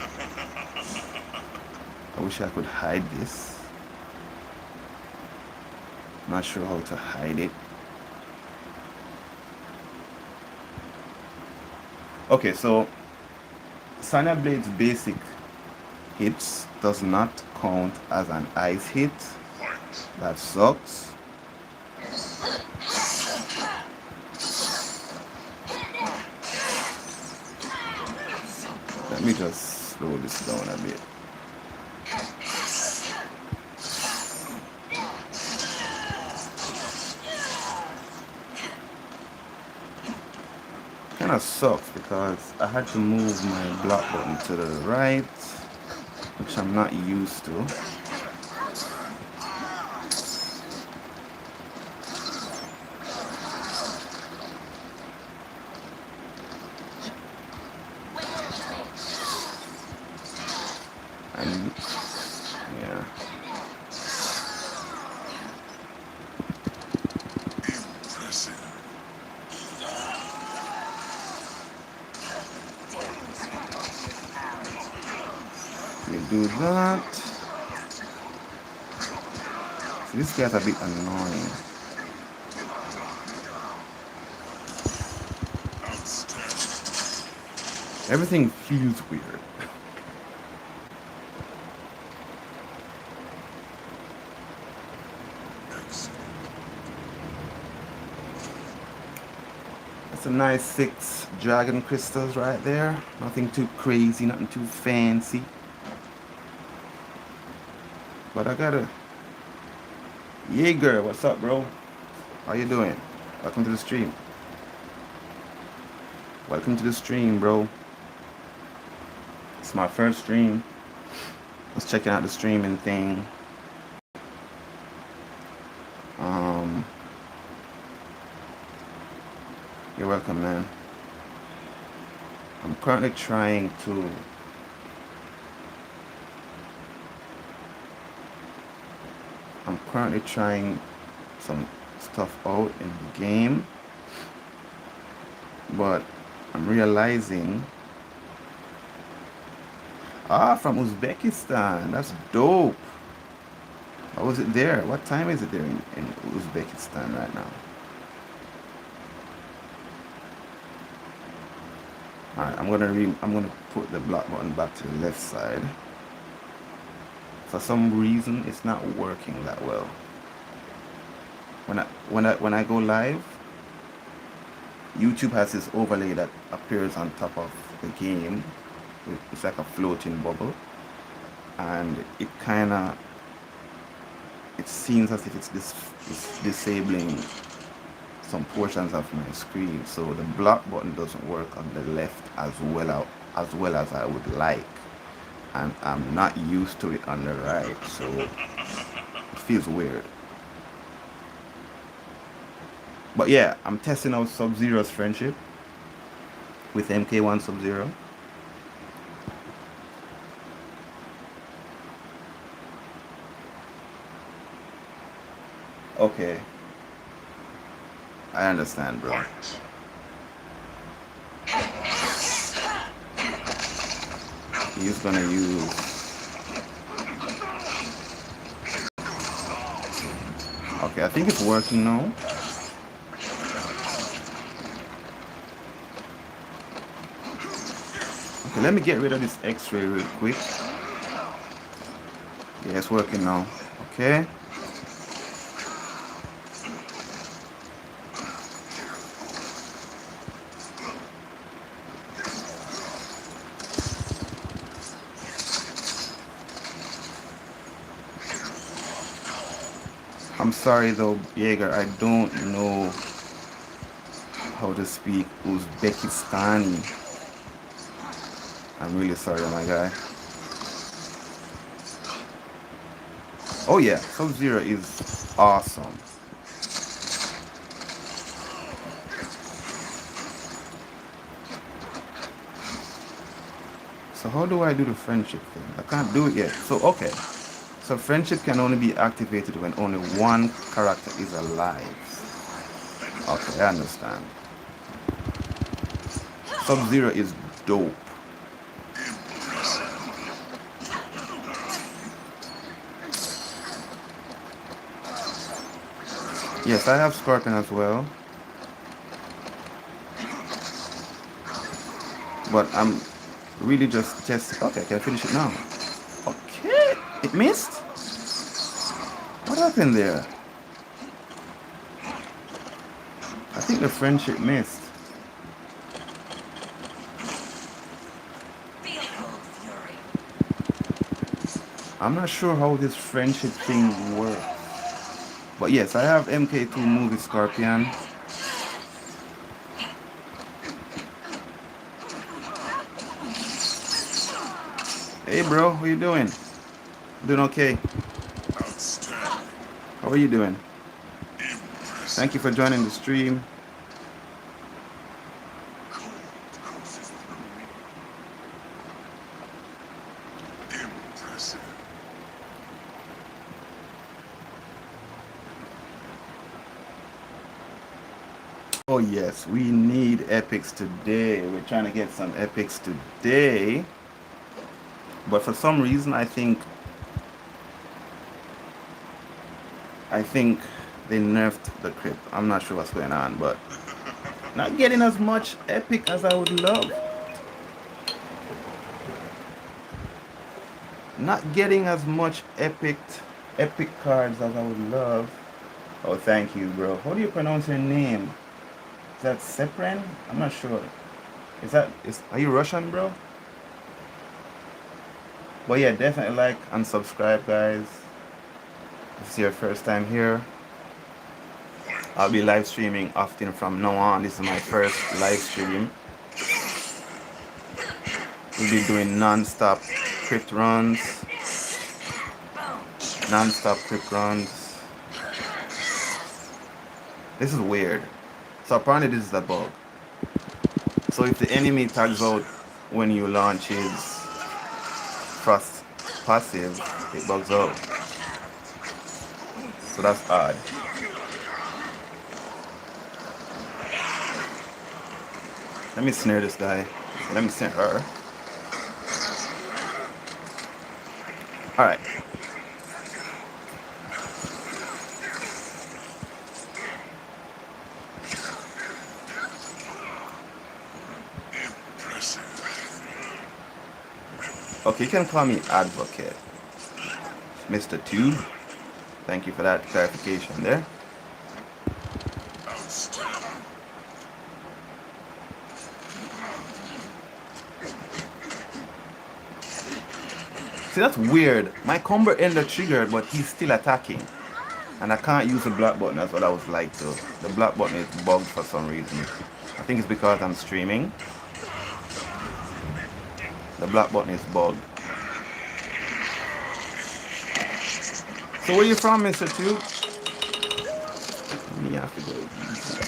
I wish I could hide this. Not sure how to hide it. Okay, so Sonya Blade's basic hits does not count as an ice hit. That sucks. Let me just slow this down a bit. Kind of sucks because I had to move my block button to the right, which I'm not used to. And yeah. We do that. So this guy's a bit annoying. Everything feels weird. That's a nice 6 dragon crystals right there. Nothing too crazy, nothing too fancy. But I gotta... Jaeger, what's up, bro? How you doing? Welcome to the stream. Welcome to the stream, bro. It's my first stream. I was checking out the streaming thing. You're welcome, man. I'm currently trying to I'm currently trying some stuff out in the game, but I'm realizing from Uzbekistan. That's dope. How was it there? What time is it there in Uzbekistan right now? Alright, I'm gonna put the block button back to the left side. For some reason it's not working that well. When I go live, YouTube has this overlay that appears on top of the game. It's like a floating bubble, and it seems as if it's disabling some portions of my screen, so the block button doesn't work on the left as well as I would like, and I'm not used to it on the right, so it feels weird. But yeah, I'm testing out Sub-Zero's friendship with MK1 Sub-Zero. Okay, I understand, bro. He's gonna use... Okay, I think it's working now. Okay, let me get rid of this X-ray real quick. Yeah, it's working now. Okay. I'm sorry though, Jaeger, I don't know how to speak Uzbekistani. I'm really sorry, my guy. Oh yeah, Sub-Zero is awesome. So how do I do the friendship thing? I can't do it yet. So okay. So friendship can only be activated when only one character is alive. Okay, I understand. Sub-Zero is dope. Yes, I have Scorpion as well. But I'm really just testing. Okay, can I finish it now? Okay, it missed? What happened there? I think the friendship missed. I'm not sure how this friendship thing works. But yes, I have MK2 movie Scorpion. Hey bro, how you doing? Doing okay? How are you doing? Thank you for joining the stream. Oh yes, we need epics today. We're trying to get some epics today. But for some reason I think they nerfed the Krypt. I'm not sure what's going on, but not getting as much epic as I would love. Not getting as much epic cards as I would love. Oh, thank you, bro. How do you pronounce your name? Is that Sepren? I'm not sure. Are you Russian, bro? But yeah, definitely like and subscribe, guys. If it's your first time here, I'll be live streaming often from now on. This is my first live stream. We'll be doing non-stop Krypt runs. Non-stop Krypt runs. This is weird. So apparently this is a bug. So if the enemy tags out when you launch his frost passive, it bugs out. So that's odd. Let me snare this guy. Let me snare her. Alright. Okay, you can call me Advocate. Mr. Tube. Thank you for that clarification there. See, that's weird. My combo ended triggered, but he's still attacking. And I can't use the block button. That's what I was like to. The block button is bugged for some reason. I think it's because I'm streaming. The block button is bugged. So where you from, Mr. Tube? Me have to go easy.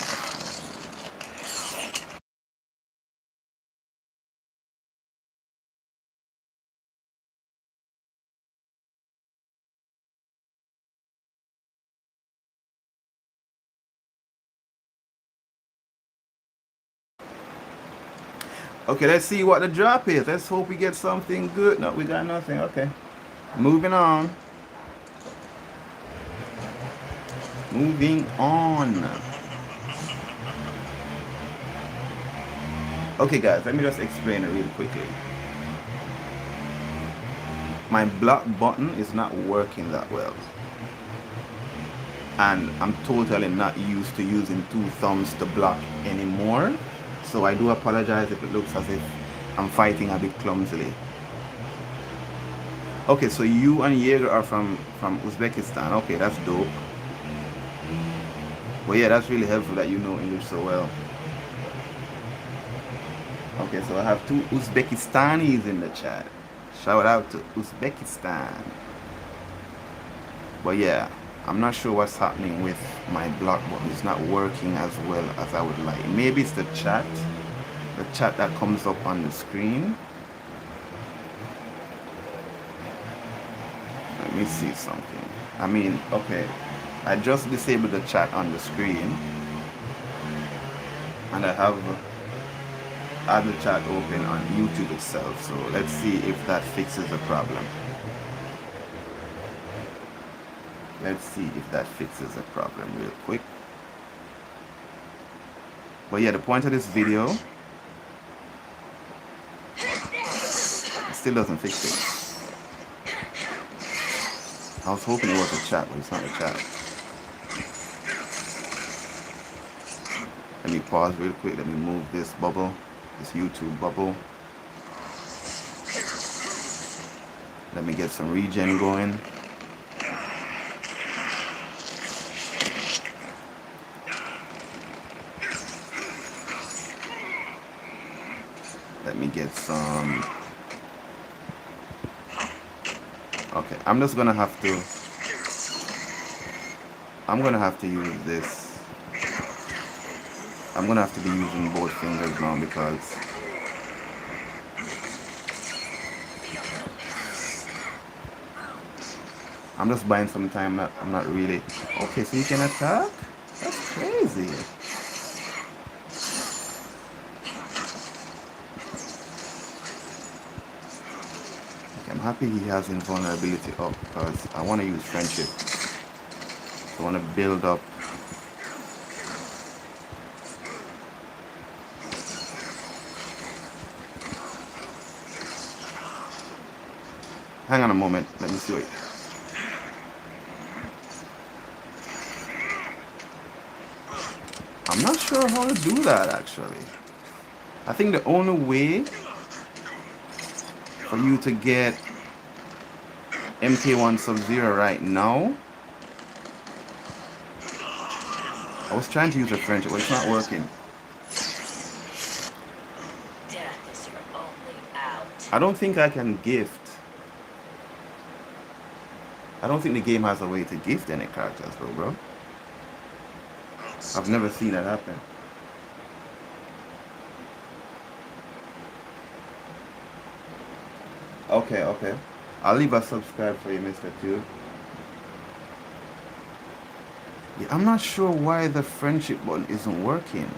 Okay, let's see what the drop is. Let's hope we get something good. No, we got nothing. Okay. Moving on. Moving on. Okay, guys, let me just explain it really quickly. My block button is not working that well. And I'm totally not used to using 2 thumbs to block anymore. So I do apologize if it looks as if I'm fighting a bit clumsily. Okay, so you and Jaeger are from Uzbekistan. Okay, that's dope. Well, yeah, that's really helpful that you know English so well. Okay, so I have 2 Uzbekistanis in the chat. Shout out to Uzbekistan. But yeah, I'm not sure what's happening with my block button. It's not working as well as I would like. Maybe it's the chat that comes up on the screen. Let me see something. I mean, okay, I just disabled the chat on the screen, and I have the chat open on YouTube itself. So let's see if that fixes the problem. Let's see if that fixes the problem real quick. But yeah, the point of this video, it still doesn't fix it. I was hoping it was a chat, but it's not a chat. Let me pause real quick. Let me move this bubble, this YouTube bubble. Let me get some regen going. Let me get some. Okay, I'm gonna have to use this. I'm gonna have to be using both fingers now because I'm just buying some time. I'm not really. Okay, so you can attack? That's crazy. I'm happy he has invulnerability up because I want to use friendship. I want to build up. Hang on a moment. Let me see it. I'm not sure how to do that actually. I think the only way for you to get MK1 Sub-Zero right now, I was trying to use a friendship, but it's not working. I don't think I can gift. I don't think the game has a way to gift any characters though, bro. I've never seen that happen. Okay, okay. I'll leave a subscribe for you, Mr. Tube. Yeah, I'm not sure why the friendship button isn't working.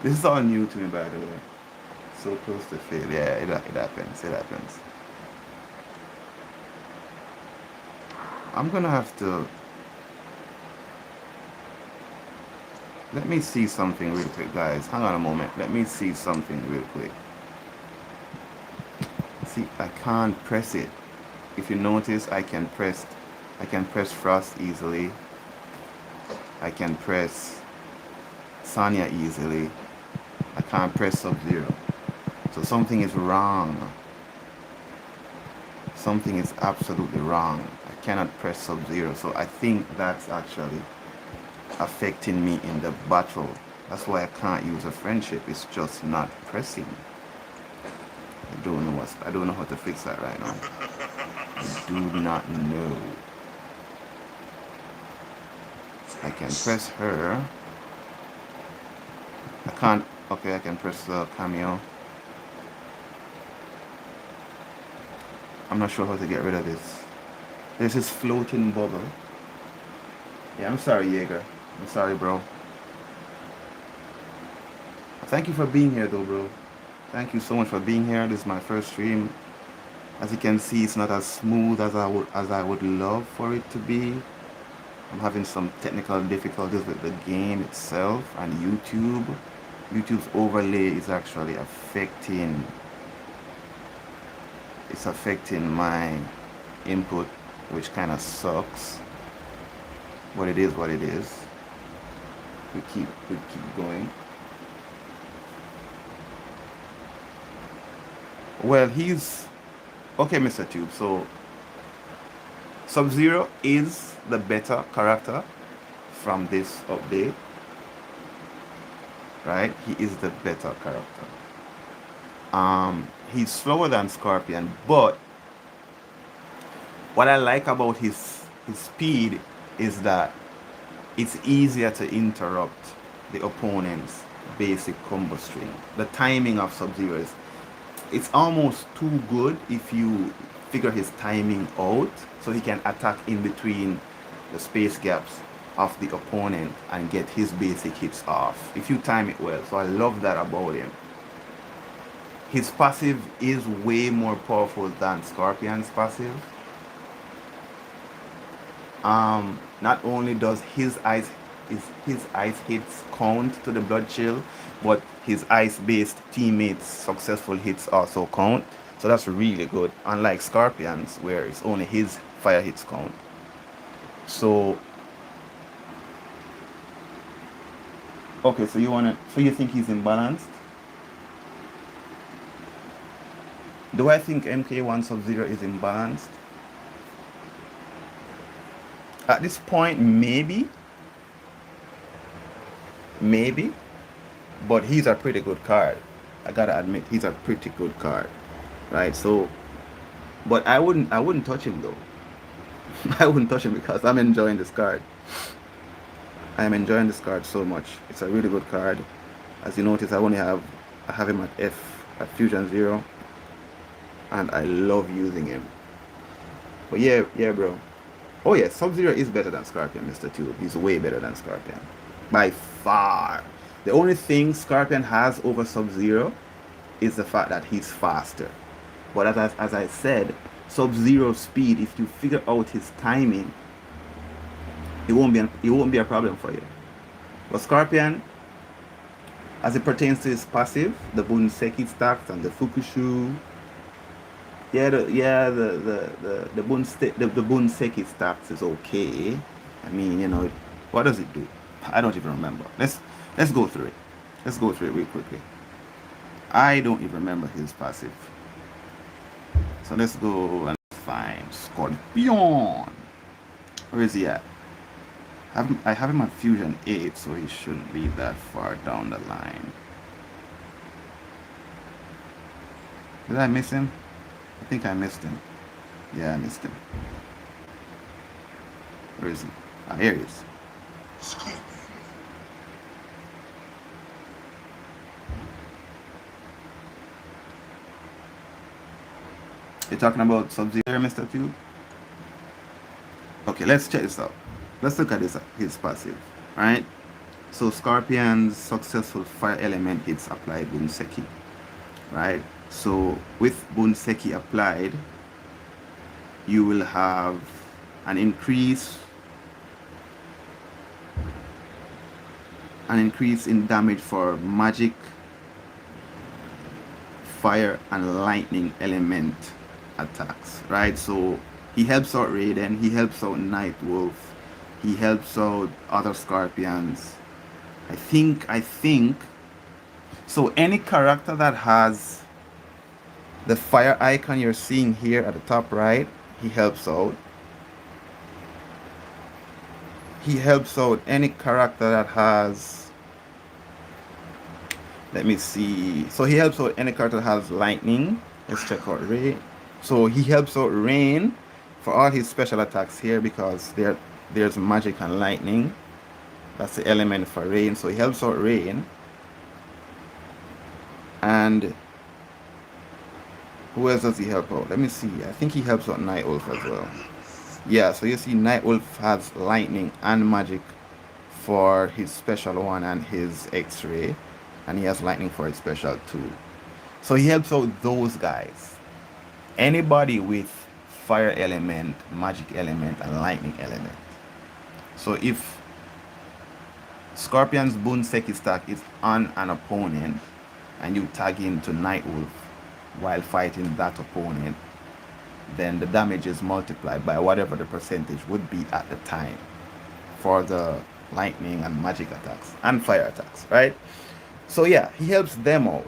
This is all new to me, by the way. So close to fail. Yeah, it happens. It happens. I'm gonna have to. Let me see something real quick, guys. Hang on a moment. Let me see something real quick. See, I can't press it. If you notice, I can press Frost easily. I can press Sonya easily. I can't press Sub-Zero. So something is wrong. Something is absolutely wrong. I cannot press Sub-Zero. So I think that's actually affecting me in the battle. That's why I can't use a friendship. It's just not pressing. I don't know how to fix that right now. I do not know. I can press her. I can't. Okay, I can press the cameo. I'm not sure how to get rid of this. There's this floating bubble. Yeah, I'm sorry, Jaeger. I'm sorry, bro. Thank you for being here, though, bro. Thank you so much for being here. This is my first stream. As you can see, it's not as smooth as I would love for it to be. I'm having some technical difficulties with the game itself and YouTube. YouTube's overlay is actually affecting my input, which kind of sucks. But it is what it is. We keep going. Well, he's okay, Mr. Tube. So Sub-Zero is the better character from this update, right? He is the better character. He's slower than Scorpion, but what I like about his speed is that it's easier to interrupt the opponent's basic combo string. The timing of Sub-Zero is it's almost too good if you figure his timing out, so he can attack in between the space gaps of the opponent and get his basic hits off if you time it well. So I love that about him. His passive is way more powerful than Scorpion's passive. Not only does his ice hits count to the blood chill, but his ice-based teammates' successful hits also count. So that's really good. Unlike Scorpion's, where it's only his fire hits count. So okay, so you think he's imbalanced? Do I think MK1 Sub-Zero is imbalanced? At this point, maybe, but he's a pretty good card. I gotta admit, he's a pretty good card, right? So, but I wouldn't touch him though. I wouldn't touch him because I'm enjoying this card. I am enjoying this card so much. It's a really good card. As you notice, I have him at Fusion 0, and I love using him. But yeah, bro. Oh yeah, Sub-Zero is better than Scorpion, Mr. Tube. He's way better than Scorpion. By far. The only thing Scorpion has over Sub-Zero is the fact that he's faster. But as I said, Sub-Zero's speed, if you figure out his timing, it won't be a problem for you. But Scorpion, as it pertains to his passive, the Bunseki stacks and the Fukushu, the Bunseki stacks is okay. I mean, you know, what does it do? I don't even remember. Let's go through it. Let's go through it real quickly. I don't even remember his passive. So let's go and find Scorpion. Where is he at? I have him at Fusion 8, so he shouldn't be that far down the line. Did I miss him? I think I missed him. Yeah, I missed him. Where is he? Ah, here he is. Scorpion. You're talking about Sub-Zero, Mr. Q? Okay, let's check this out. Let's look at this, his passive, right? So Scorpion's successful fire element hits apply Bunseki, right? So with Bunseki applied, you will have an increase in damage for magic, fire, and lightning element attacks, right? So he helps out Raiden, he helps out Nightwolf, he helps out other Scorpions. I think so any character that has the fire icon you're seeing here at the top right, he helps out. He helps out any character that has, let me see. So he helps out any character that has lightning. Let's check out Ray. So he helps out Rain for all his special attacks here because there's magic and lightning. That's the element for Rain. So he helps out Rain. And who else does he help out? Let me see. I think he helps out Nightwolf as well. Yeah, so you see Nightwolf has lightning and magic for his special one and his X-ray. And he has lightning for his special too. So he helps out those guys. Anybody with fire element, magic element, and lightning element. So if Scorpion's Bunseki stack is on an opponent and you tag into Nightwolf while fighting that opponent, then the damage is multiplied by whatever the percentage would be at the time for the lightning and magic attacks and fire attacks, right? So yeah, he helps them out.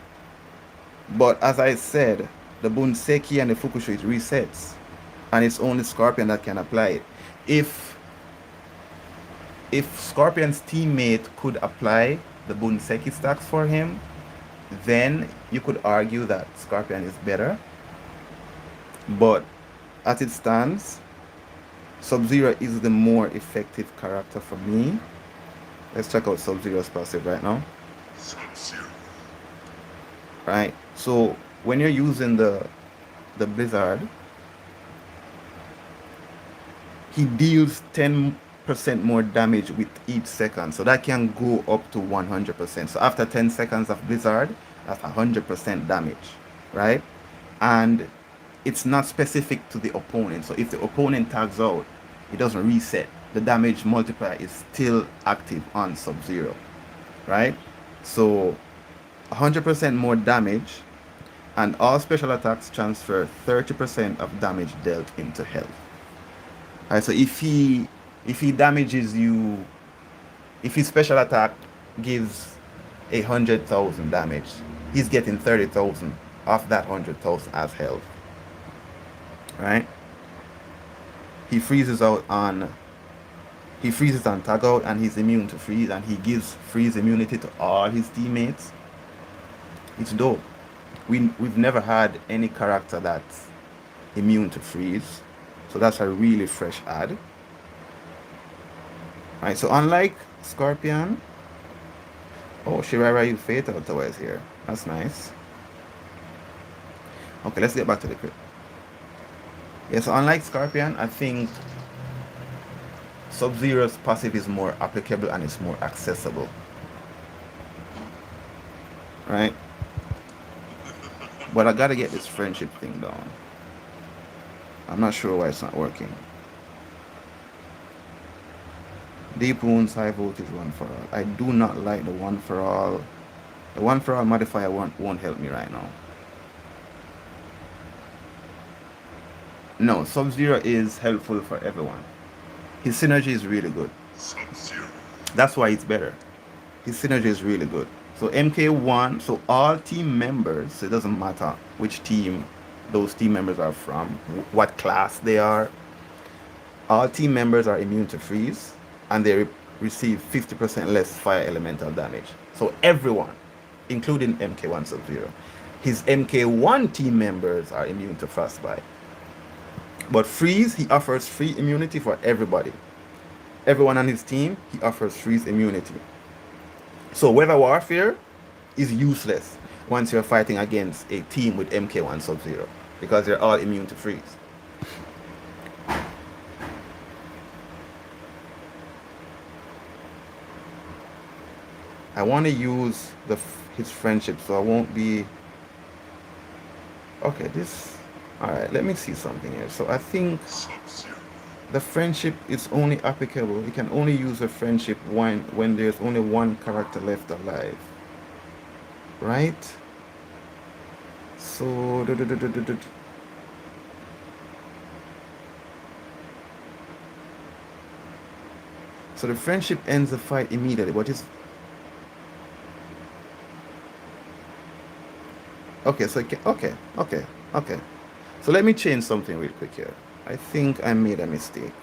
But as I said, the Bunseki and the Fukushu, it resets. And it's only Scorpion that can apply it. If Scorpion's teammate could apply the Bunseki stacks for him, then you could argue that Scorpion is better. But as it stands, Sub-Zero is the more effective character for me. Let's check out Sub-Zero's passive right now. Sub-Zero. Right, so when you're using the Blizzard, he deals 10% more damage with each second, so that can go up to 100%. So after 10 seconds of Blizzard, that's 100% damage, right? And it's not specific to the opponent. So if the opponent tags out, it doesn't reset. The damage multiplier is still active on Sub-Zero, right? So 100% more damage, and all special attacks transfer 30% of damage dealt into health. Alright, so if he damages you, if his special attack gives 100,000 damage, he's getting 30,000 off that 100,000 as health. Right? He freezes on tag out, and he's immune to freeze, and he gives freeze immunity to all his teammates. It's dope. We've never had any character that's immune to freeze, so that's a really fresh add. Alright, so unlike Scorpion, oh, Shirara, you Fatal Tower is here. That's nice. Okay, let's get back to the Krypt. Yeah, so unlike Scorpion, I think Sub-Zero's passive is more applicable and it's more accessible. Right? But I gotta get this friendship thing down. I'm not sure why it's not working. Deep wounds, high voltage, one for all. I do not like the one for all. The one for all modifier won't help me right now. No, Sub-Zero is helpful for everyone. His synergy is really good. Sub-Zero. That's why it's better. His synergy is really good. So MK1, so all team members, so it doesn't matter which team those team members are from, what class they are, all team members are immune to freeze, and they receive 50% less fire elemental damage. So everyone, including MK1 Sub-Zero. His MK1 team members are immune to frostbite. But freeze, he offers free immunity for everybody. Everyone on his team, he offers freeze immunity. So weather warfare is useless once you're fighting against a team with MK1 Sub-Zero. because they're all immune to freeze. I want to use his friendship, so I won't be. Okay, this. All right, let me see something here. So I think the friendship is only applicable. You can only use a friendship when there's only one character left alive, right? So so the friendship ends the fight immediately, but it's okay. So okay. So let me change something real quick here. I think I made a mistake.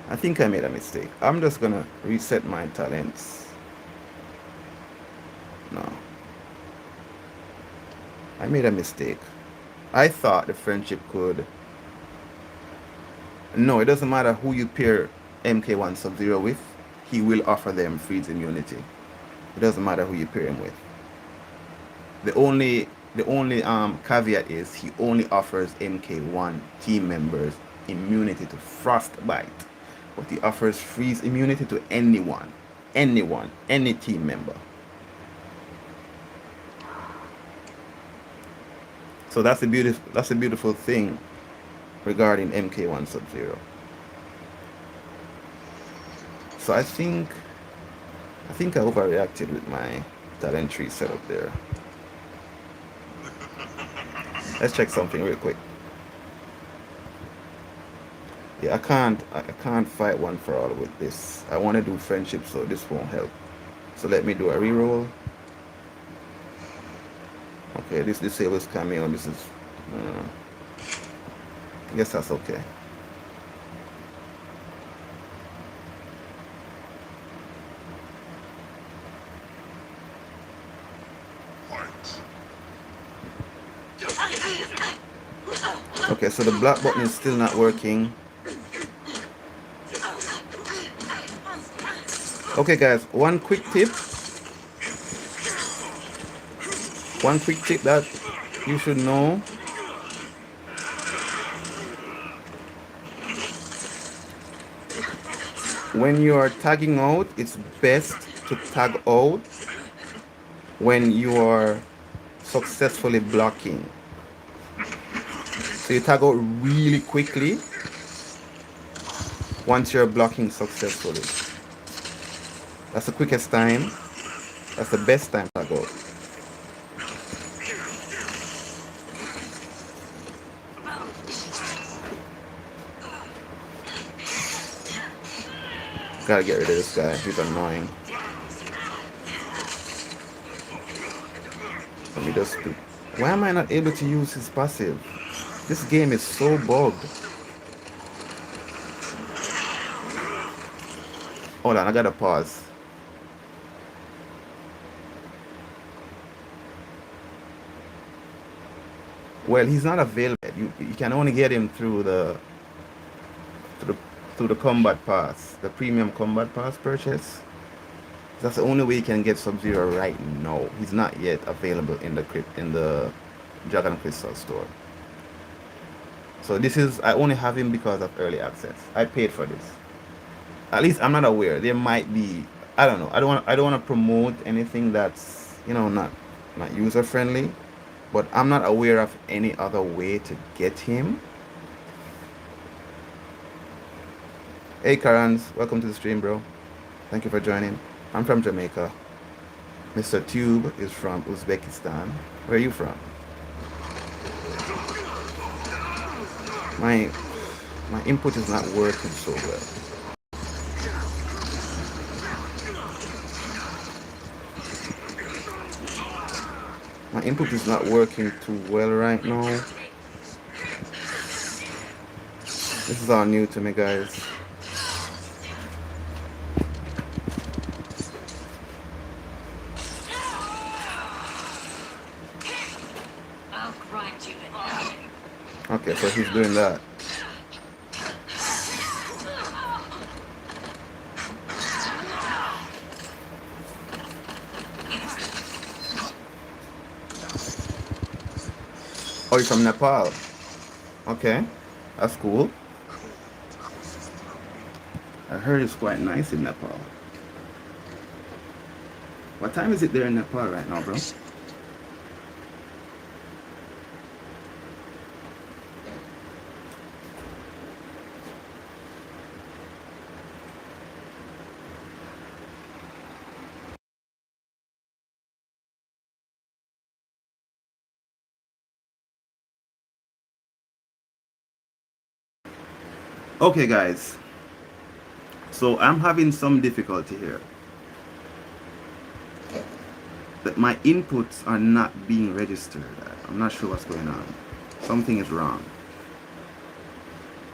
I'm just gonna reset my talents. No, I made a mistake. I thought the friendship could. No, it doesn't matter who you pair MK1 Sub-Zero with, he will offer them freeze immunity. It doesn't matter who you pair him with. The only caveat is he only offers MK1 team members immunity to frostbite, but he offers freeze immunity to anyone, any team member. So that's a beautiful thing regarding MK1 Sub-Zero. So I think I overreacted with my talent tree setup there. Let's check something real quick. Yeah, I can't fight one for all with this. I want to do friendship, so this won't help. So let me do a reroll. Okay, this disables cameo. This is I guess that's okay. Okay, so the black button is still not working. Okay guys, one quick tip that you should know. When you are tagging out, it's best to tag out when you are successfully blocking. So you tag out really quickly once you're blocking successfully. That's the quickest time. That's the best time to tag out. Gotta get rid of this guy. He's annoying. Let me just do. Why am I not able to use his passive? This game is so bugged. Hold on, I gotta pause. Well, he's not available. You can only get him through the Kombat Pass, the premium Kombat Pass purchase. That's the only way you can get Sub-Zero right now. He's not yet available in the Dragon Crystal store. So this is, I only have him because of early access. I paid for this. At least I'm not aware. There might be, I don't know. I don't want to promote anything that's, not user friendly, but I'm not aware of any other way to get him. Hey Karans, welcome to the stream, bro. Thank you for joining. I'm from Jamaica. Mr. Tube is from Uzbekistan. Where are you from? My input is not working so well. My input is not working too well right now. This is all new to me, guys. Okay, so he's doing that. Oh, you're from Nepal. Okay, that's cool. I heard it's quite nice in Nepal. What time is it there in Nepal right now, bro? Okay, guys. So I'm having some difficulty here. That my inputs are not being registered. I'm not sure what's going on. Something is wrong.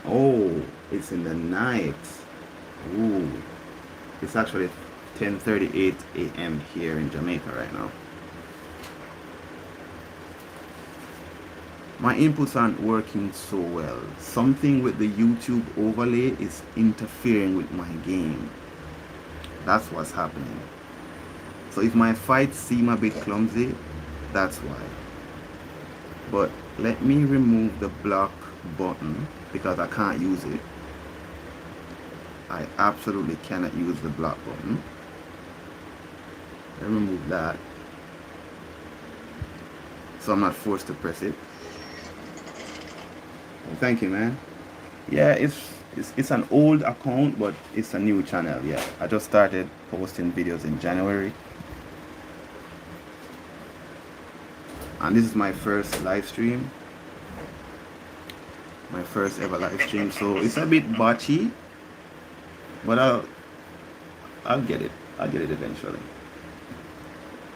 Oh, it's in the night. Ooh. It's actually 10:38 a.m. here in Jamaica right now. My inputs aren't working so well. Something with the YouTube overlay is interfering with my game. That's what's happening. So if my fights seem a bit clumsy, that's why. But let me remove the block button because I can't use it. I absolutely cannot use the block button. Let me remove that. So I'm not forced to press it. Well, thank you, man. Yeah, it's an old account, but it's a new channel. Yeah, I just started posting videos in January. And this is my first live stream. My first ever live stream. So it's a bit botchy. But I'll get it. I'll get it eventually.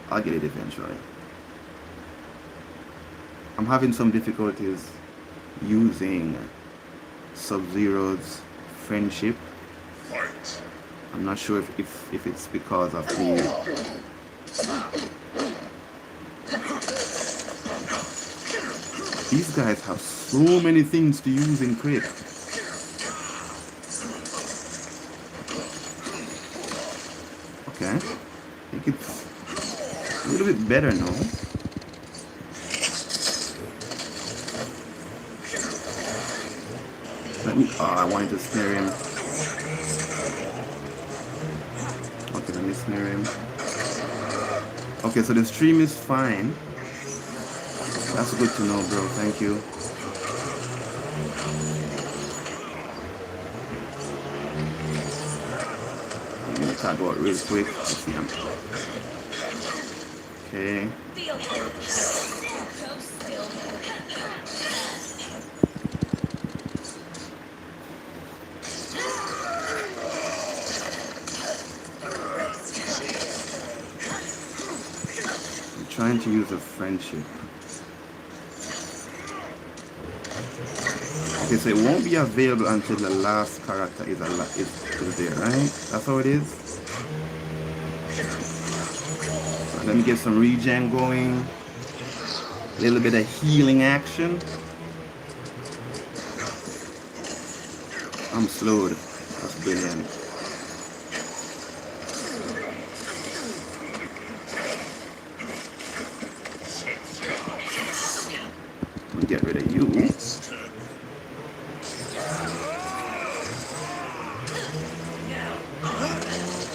I'll get it eventually. I'm having some difficulties using Sub-Zero's friendship. I'm not sure if it's because of the these guys have so many things to use in Krypt. Okay, I think it's a little bit better now. Let me, oh, I wanted to snare him. Okay, let me snare him. Okay, so the stream is fine. That's good to know, bro. Thank you. I'm gonna tag out real quick. Let's see him. Okay. I'm trying to use a friendship. Okay, so it won't be available until the last character is there, right? That's how it is. So let me get some regen going. A little bit of healing action. I'm slowed. That's brilliant. Let me get rid of you.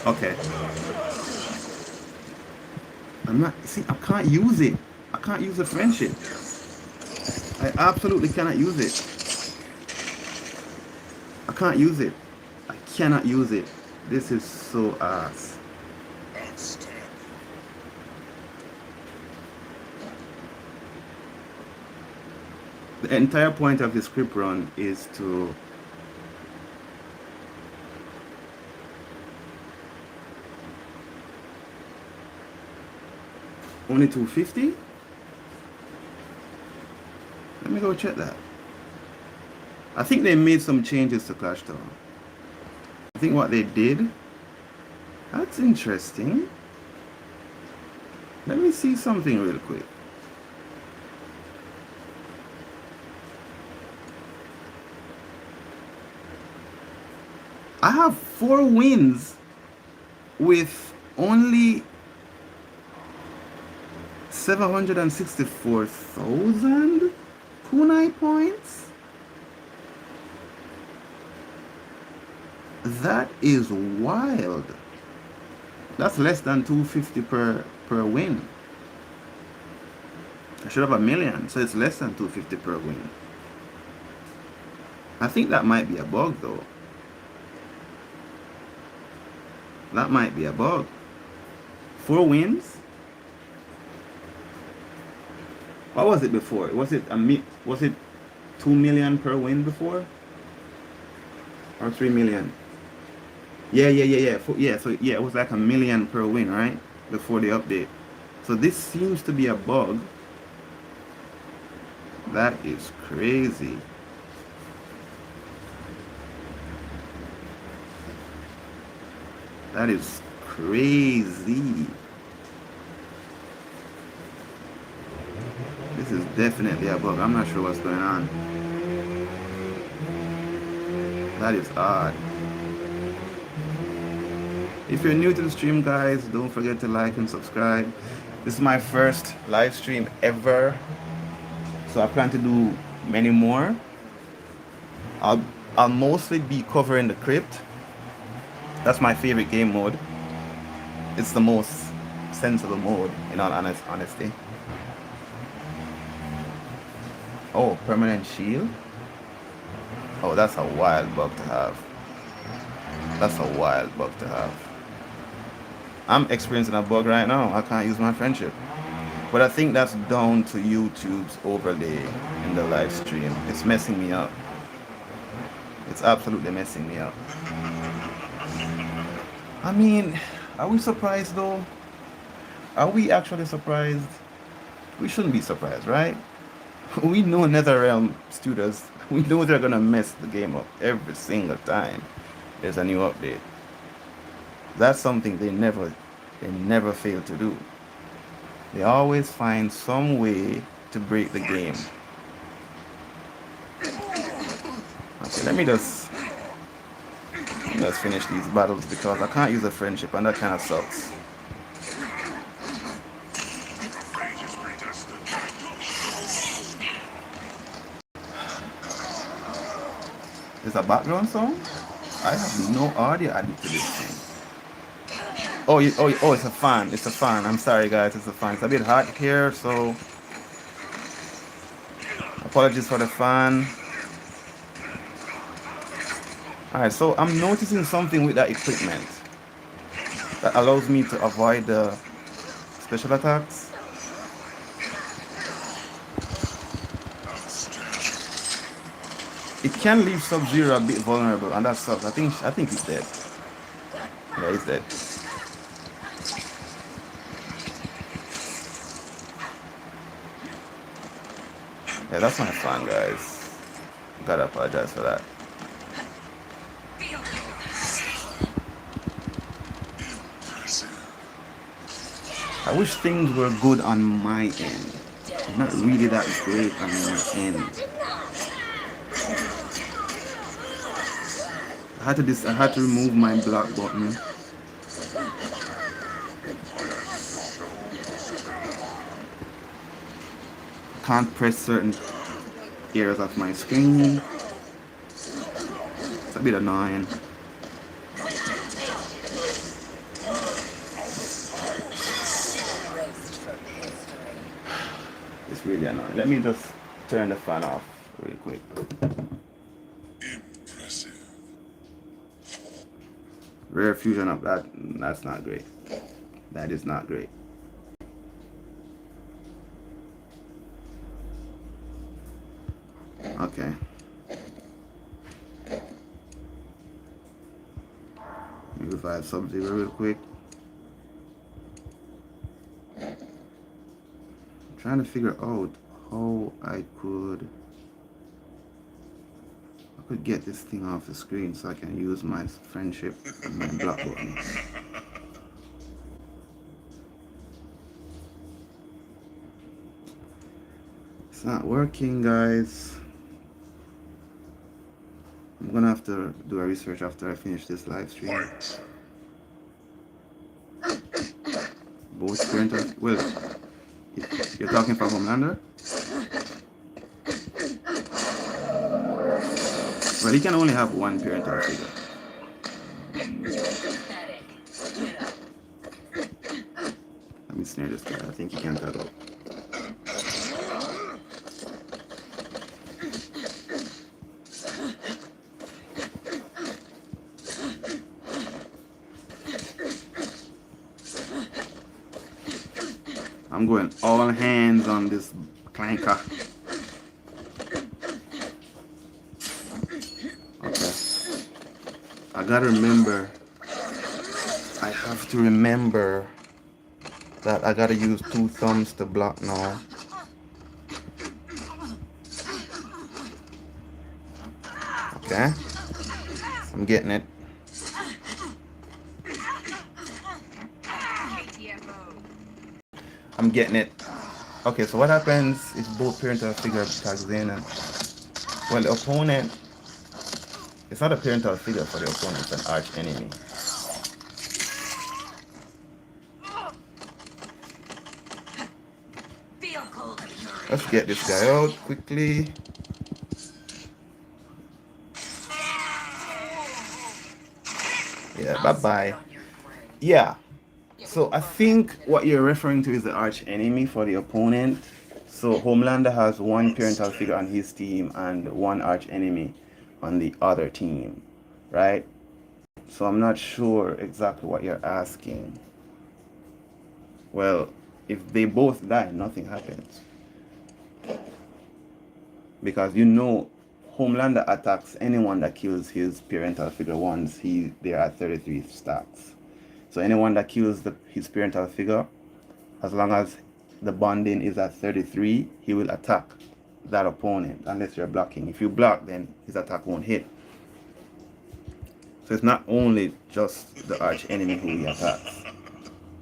Okay. I'm not, see, I can't use it. I can't use the friendship. I absolutely cannot use it. I can't use it. I cannot use it. This is so ass. The entire point of this Krypt run is to only 250? Let me go check that. I think they made some changes to Clash Tower. I think what they did, that's interesting. Let me see something real quick. I have 4 wins with only 764,000. Kunai points? That is wild. That's less than 250 per win. I should have a million, so it's less than 250 per win. I think that might be a bug though. That might be a bug. 4 wins? What was it before? Was it 2 million per win before? Or 3 million? Yeah. So it was like a million per win, right? Before the update. So this seems to be a bug. That is crazy. That is crazy. This is definitely a bug. I'm not sure what's going on. That is odd. If you're new to the stream, guys, don't forget to like and subscribe. This is my first live stream ever, so I plan to do many more. I'll mostly be covering the Krypt. That's my favorite game mode. It's the most sensible mode, in all honesty. Oh, permanent shield? Oh, that's a wild bug to have. That's a wild bug to have. I'm experiencing a bug right now. I can't use my friendship. But I think that's down to YouTube's overlay in the live stream. It's messing me up. It's absolutely messing me up. I mean, are we surprised though? Are we actually surprised? We shouldn't be surprised, right? We know NetherRealm studios, we know they're gonna mess the game up every single time there's a new update. That's something they never fail to do. They always find some way to break the game. Okay, let me just finish these battles because I can't use a friendship and that kind of sucks. There's a background song? I have no audio added to this thing. Oh, it's a fan. It's a fan. I'm sorry, guys. It's a fan. It's a bit hot here, so apologies for the fan. Alright, so I'm noticing something with that equipment that allows me to avoid the special attacks. It can leave Sub-Zero a bit vulnerable, and that sucks. I think he's dead. Yeah, he's dead. Yeah, that's my fan, guys. Gotta apologize for that. I wish things were good on my end. Not really that great on my end. I had to remove my block button. Can't press certain areas of my screen. It's a bit annoying. It's really annoying. Let me just turn the fan off really quick. Impressive. Rare fusion of that's not great. That is not great. Okay. Let me revive Sub-Zero real quick. I'm trying to figure out how I could get this thing off the screen so I can use my friendship and my block button. It's not working, guys. I'm gonna have to do a research after I finish this live stream. Both current, well, you're talking from Homelander? Well, he can only have one parental figure. Let me snare this guy. I think he can tag out. I'm going all hands on this clanker. Okay. I gotta remember. I have to remember that I gotta use 2 thumbs to block now. Okay. I'm getting it. I'm getting it. Okay, so what happens is both parental figure tags in. And, well, the opponent, it's not a parental figure for the opponent, it's an arch enemy. Let's get this guy out quickly. Yeah, bye-bye. Yeah. So I think what you're referring to is the arch enemy for the opponent. So Homelander has 1 parental figure on his team and 1 arch enemy on the other team, right? So I'm not sure exactly what you're asking. Well, if they both die, nothing happens. Because Homelander attacks anyone that kills his parental figure once they're at 33 stacks. So anyone that kills his parental figure, as long as the bonding is at 33, he will attack that opponent unless you're blocking. If you block, then his attack won't hit. So it's not only just the arch enemy who he attacks.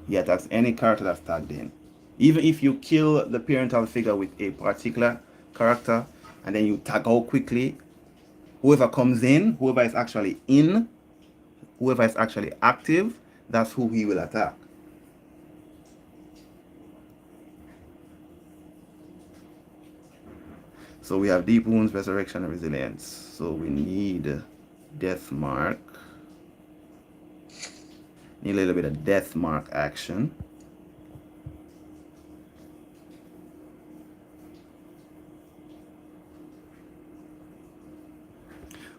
He attacks any character that's tagged in. Even if you kill the parental figure with a particular character and then you tag out quickly, whoever comes in, whoever is actually active, that's who he will attack. So we have Deep Wounds, Resurrection, and Resilience. So we need Death Mark. Need a little bit of Death Mark action.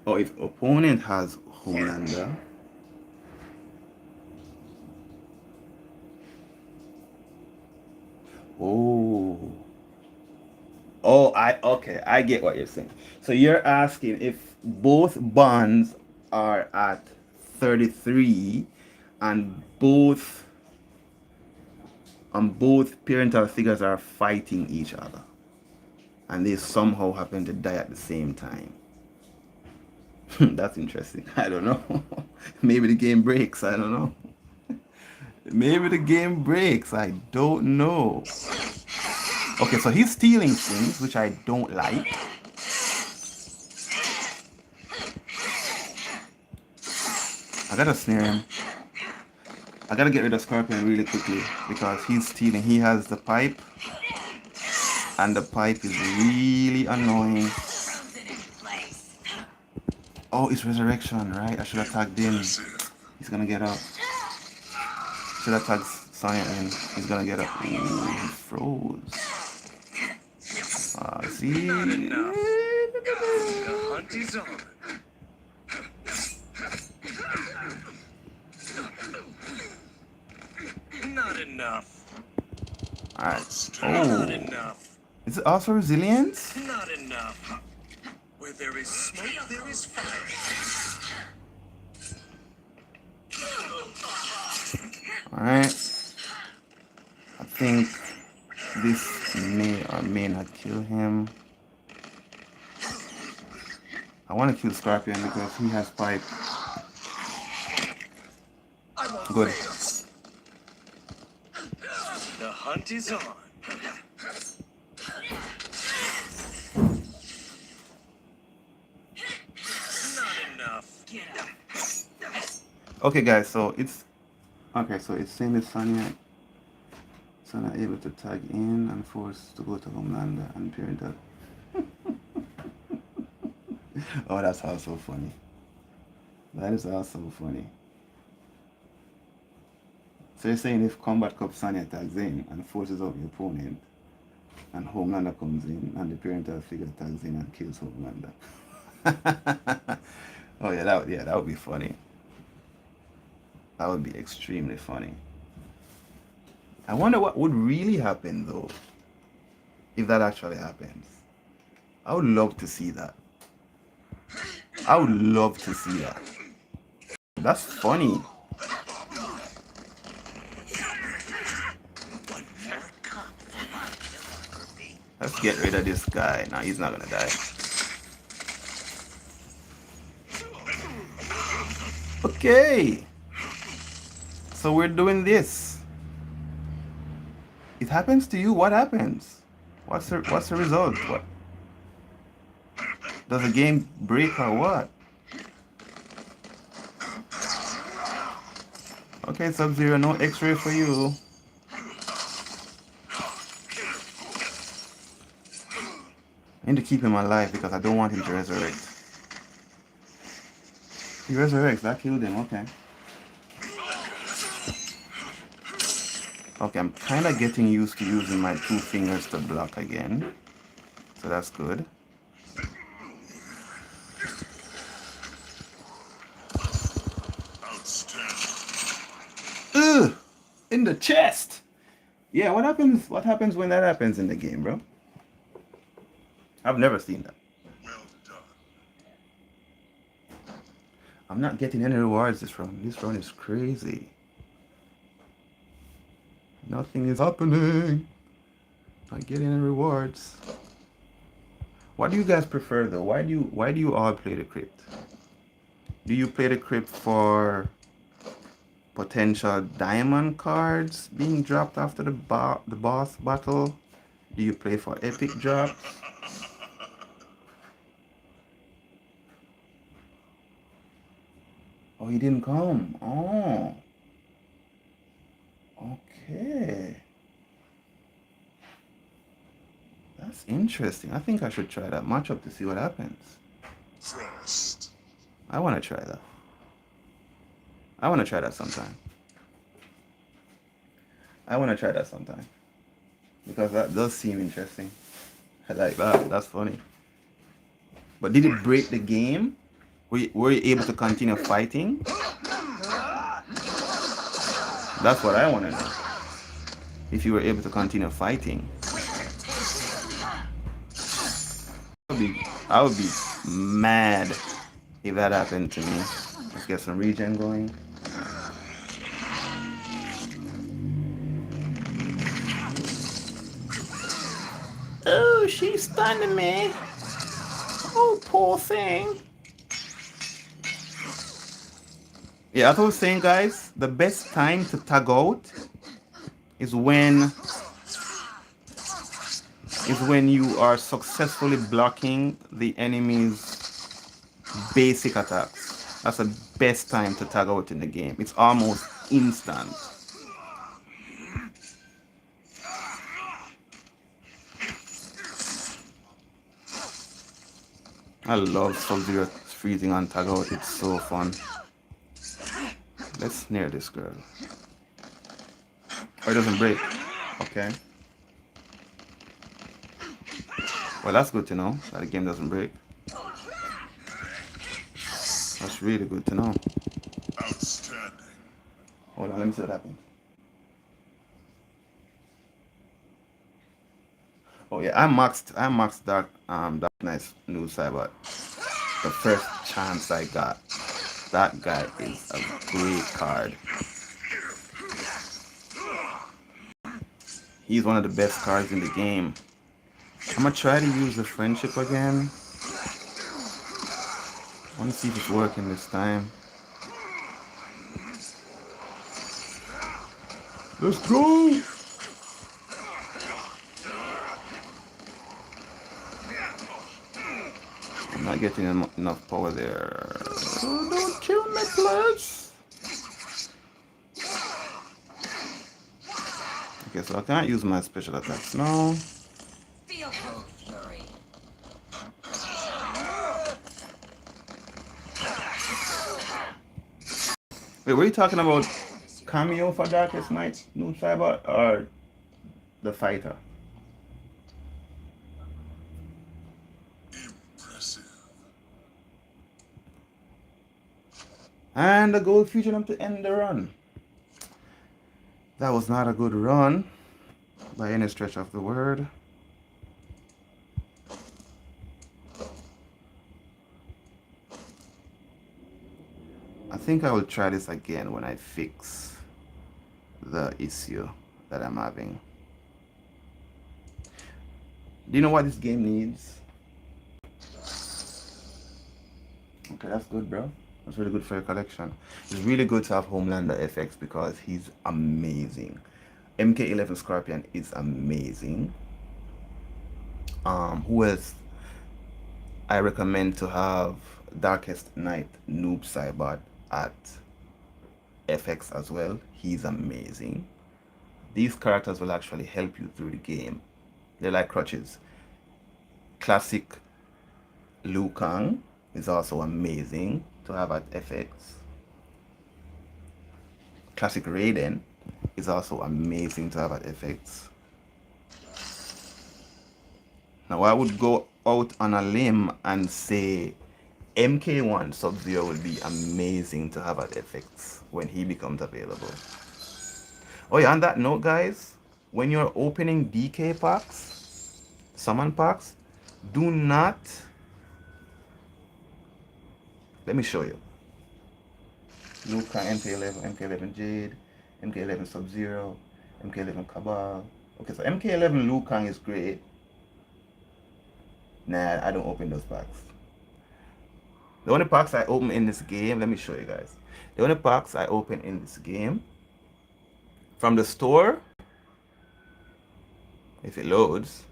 Or if opponent has Homelander, okay, I get what you're saying. So you're asking if both bonds are at 33 and both parental figures are fighting each other and they somehow happen to die at the same time. That's interesting. I don't know. Maybe the game breaks. I don't know. Maybe the game breaks. I don't know. Okay, so he's stealing things, which I don't like. I gotta snare him. I gotta get rid of Scorpion really quickly because he's stealing. He has the pipe, and the pipe is really annoying. Oh, it's Resurrection, right? I should have tagged in. He's gonna get up. Should have tagged Sonya in. He's gonna get up. Ooh, he froze. See? Not enough. The hunt is on. Not enough. Alright. Not enough. Is it also Resilience? Not enough. Where there is smoke, there is fire. Alright. I think this may or may not kill him. I want to kill Scorpion because he has pipe. Good. The hunt is on. Not enough. Okay, guys, so it's same with Sonya. Sonya able to tag in and forced to go to Homelander and Parental. Oh, that's also funny. That is also funny. So you're saying if Combat Cup Sanya tags in and forces out the opponent, and Homelander comes in, and the parental figure tags in and kills Homelander. Oh yeah, that would be funny. That would be extremely funny. I wonder what would really happen though, if that actually happens. I would love to see that. I would love to see that. That's funny. Let's get rid of this guy. Now he's not gonna die. Okay. So we're doing this. It happens to you. What happens? What's the result? What does the game break or what? Okay, Sub-Zero, no X-ray for you. I need to keep him alive because I don't want him to resurrect. He resurrects. That killed him. Okay. Okay, I'm kind of getting used to using my two fingers to block again. So that's good. Ugh! In the chest! Yeah, what happens? What happens when that happens in the game, bro? I've never seen that. Well done. I'm not getting any rewards this round. This round is crazy. Nothing is happening. Not getting any rewards. What do you guys prefer though? Why do you all play the Krypt? Do you play the Krypt for potential diamond cards being dropped after the boss battle? Do you play for epic drops? Oh, he didn't come. Oh. Okay. That's interesting. I think I should try that matchup to see what happens. Frost. I want to try that. I want to try that sometime. I want to try that sometime. Because that does seem interesting. I like that. That's funny. But did it break the game? Were you able to continue fighting? That's what I want to know. If you were able to continue fighting. I would be mad if that happened to me. Let's get some regen going. Oh, she's stunning me. Oh, poor thing. Yeah, as I was saying, guys, the best time to tag out is when you are successfully blocking the enemy's basic attacks. That's the best time to tag out in the game. It's almost instant. I love Sub-Zero freezing on tag out. It's so fun. Let's snare this girl. Oh, it doesn't break. Okay. Well, that's good to know that the game doesn't break. That's really good to know. Outstanding. Hold on, let me see what happens. Oh yeah, I maxed Dark Knight's new Cyber. The first chance I got. That guy is a great card. He's one of the best cards in the game. I'm gonna try to use the friendship again. I wanna see if it's working this time. Let's go! I'm not getting enough power there. Oh, don't kill me, please! Okay, so I can't use my special attacks now. Feel fury. were you talking about cameo for Darkest Night, Noob Cyber, or the fighter? Impressive. And the gold featured him to end the run. That was not a good run by any stretch of the word. I think I will try this again when I fix the issue that I'm having. Do you know what this game needs? Okay, that's good, bro. That's really good for your collection. It's really good to have Homelander FX because he's amazing. MK11 Scorpion is amazing. Who else? I recommend to have Darkest Night Noob Cybot at FX as well. He's amazing. These characters will actually help you through the game. They're like crutches. Classic Liu Kang is also amazing to have at FX. Classic Raiden is also amazing to have at FX. Now I would go out on a limb and say MK1 Sub-Zero will be amazing to have at FX when he becomes available. Oh yeah, on that note, guys, when you're opening DK packs, summon packs, do not... Let me show you. Luca, MK11, MK11 Jade, MK11 Sub-Zero, MK11 Cabal. Okay, so MK11 Liu Kang is great. Nah, I don't open those packs. The only packs I open in this game, let me show you guys. The only packs I open in this game, from the store, if it loads,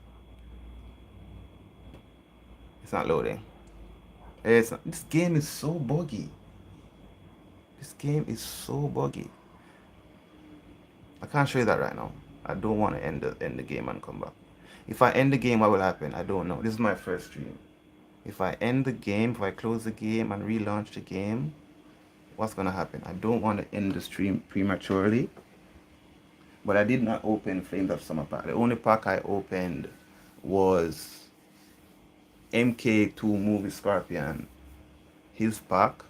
it's not loading. It's not, this game is so buggy. This game is so buggy. I can't show you that right now. I don't want to end the game and come back. If I end the game, what will happen? I don't know. This is my first stream. If I end the game, if I close the game and relaunch the game, what's going to happen? I don't want to end the stream prematurely. But I did not open Flames of Summer pack. The only pack I opened was MK2 Movie Scorpion, his pack.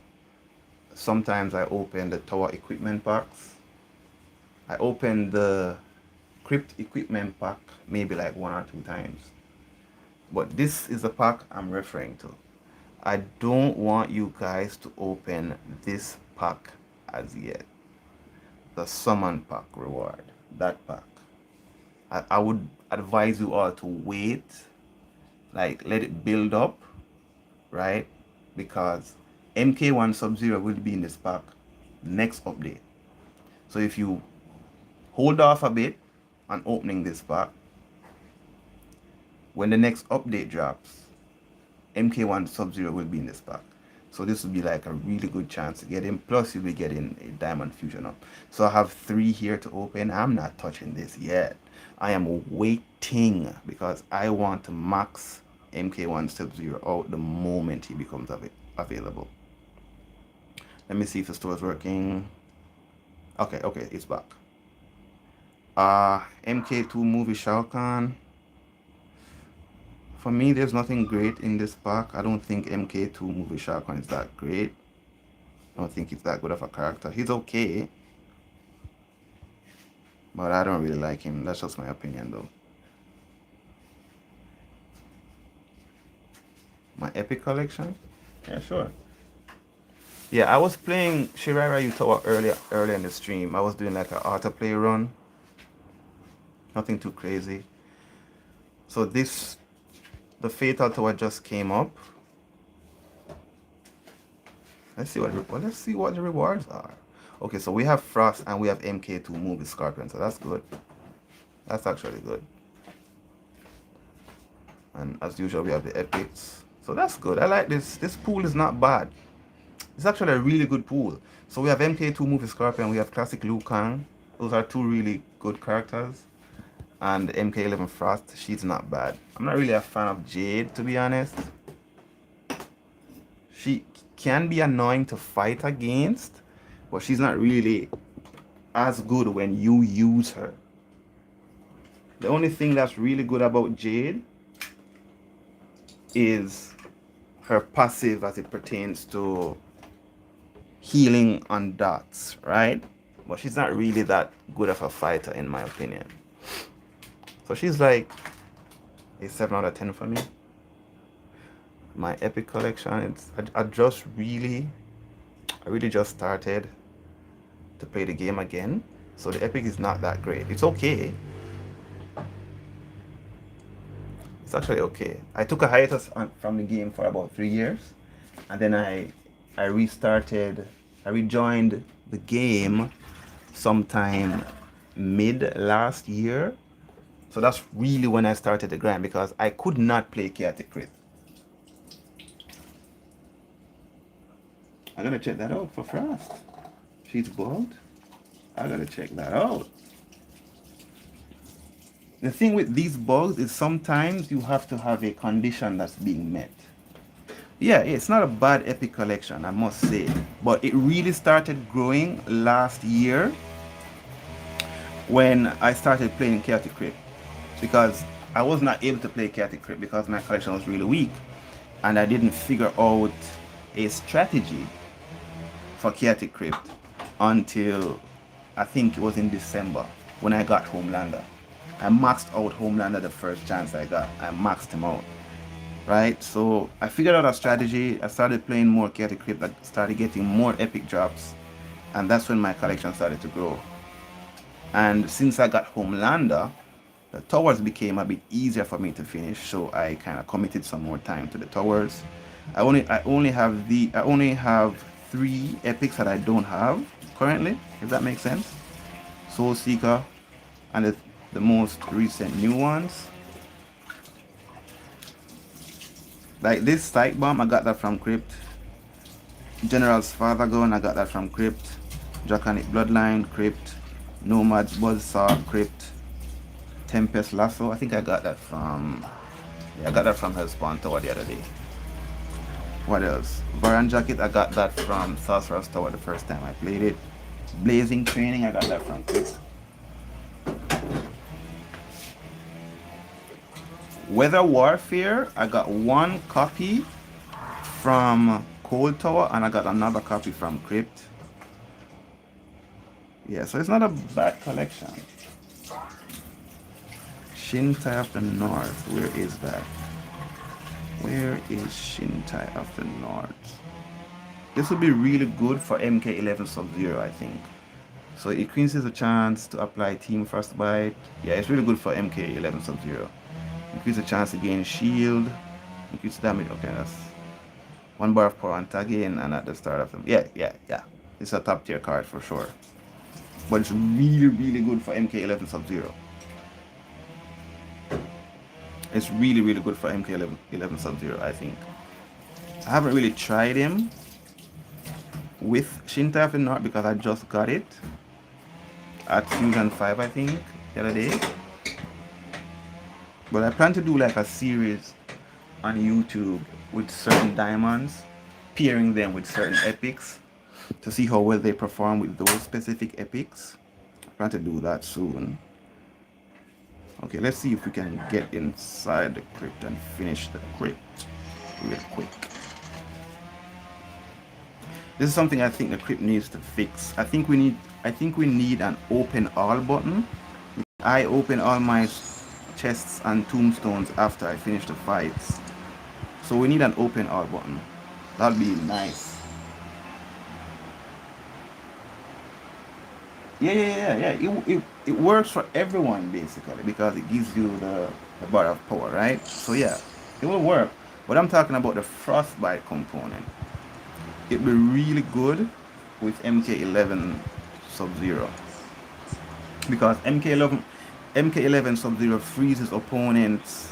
Sometimes I open the Tower Equipment packs. I opened the Krypt Equipment pack maybe like 1 or 2 times. But this is the pack I'm referring to. I don't want you guys to open this pack as yet. The Summon pack reward. That pack. I would advise you all to wait. Like, let it build up. Right? Because MK1 Sub-Zero will be in this pack next update. So if you hold off a bit on opening this pack, when the next update drops, MK1 Sub-Zero will be in this pack. So this will be like a really good chance to get him. Plus you'll be getting a Diamond Fusion up. So I have 3 here to open. I'm not touching this yet. I am waiting because I want to max MK1 Sub-Zero out the moment he becomes available. Let me see if the store is working. Okay, it's back. MK2 Movie Shao Kahn. For me, there's nothing great in this pack. I don't think MK2 Movie Shao Kahn is that great. I don't think he's that good of a character. He's okay, but I don't really like him. That's just my opinion, though. My Epic collection? Yeah, sure. Yeah, I was playing Shiraiya Utawa earlier in the stream. I was doing like an autoplay run. Nothing too crazy. So the Fatal Tower just came up. Let's see what the rewards are. Okay, so we have Frost and we have MK2 Movie Scorpion, so that's good. That's actually good. And as usual, we have the epics. So that's good. I like this. This pool is not bad. It's actually a really good pool. So we have MK2 Movie Scorpion, we have Classic Liu Kang. Those are 2 really good characters. And MK11 Frost, she's not bad. I'm not really a fan of Jade, to be honest. She can be annoying to fight against, but she's not really as good when you use her. The only thing that's really good about Jade is her passive as it pertains to healing on dots, right? But she's not really that good of a fighter in my opinion. So she's like a 7 out of 10 for me. My epic collection, I really just started to play the game again. So the epic is not that great. It's okay. It's actually okay. I took a hiatus from the game for about 3 years, and then I rejoined the game sometime mid last year. So that's really when I started the grind, because I could not play Chaotic Krypt. I gotta check that out for Frost. She's bugged. I gotta check that out. The thing with these bugs is sometimes you have to have a condition that's being met. Yeah, it's not a bad epic collection, I must say, but it really started growing last year when I started playing Chaotic Krypt, because I was not able to play Chaotic Krypt because my collection was really weak, and I didn't figure out a strategy for Chaotic Krypt until I think it was in December when I got Homelander. I maxed out Homelander the first chance I got. I maxed him out, right? So I figured out a strategy. I started playing more Chaotic Krypt. I started getting more epic drops, and that's when my collection started to grow. And since I got Homelander, the towers became a bit easier for me to finish, so I kind of committed some more time to the towers. I only have 3 epics that I don't have currently, if that makes sense. Soul Seeker and the most recent new ones. Like this Psych Bomb, I got that from Krypt. General's Father Gun, I got that from Krypt. Draconic Bloodline, Krypt. Nomad's Buzzsaw, Krypt. Tempest Lasso, I think I got that from... Yeah, I got that from Hellspawn Tower the other day. What else? Baron Jacket, I got that from Sorcerer's Tower the first time I played it. Blazing Training, I got that from Krypt. Weather Warfare, I got 1 copy from Cold Tower, and I got another copy from Krypt. Yeah, so it's not a bad collection. Shintai of the North, where is that? Where is Shintai of the North? This would be really good for MK11 Sub-Zero, I think. So it increases the chance to apply Team Frostbite. Yeah, it's really good for MK11 Sub-Zero. Increase the chance to gain shield. Increase damage. Okay, that's 1 bar of power on tagging and at the start of them. Yeah. It's a top tier card for sure. But it's really good for MK11 Sub-Zero. It's really good for MK11 Sub-Zero, I think. I haven't really tried him with Shintai of the North because I just got it at Fusion 5, I think, the other day. But I plan to do like a series on YouTube with certain diamonds, pairing them with certain epics to see how well they perform with those specific epics. I plan to do that soon. Okay, let's see if we can get inside the crypt and finish the crypt real quick. This is something I think the crypt needs to fix. I think we need an open all button. I open all my chests and tombstones after I finish the fights. So we need an open all button. That'd be nice. Yeah. It works for everyone basically because it gives you the bar of power, right? So yeah, it will work. But I'm talking about the frostbite component. It'd be really good with MK11 Sub-Zero because MK11 Sub-Zero freezes opponents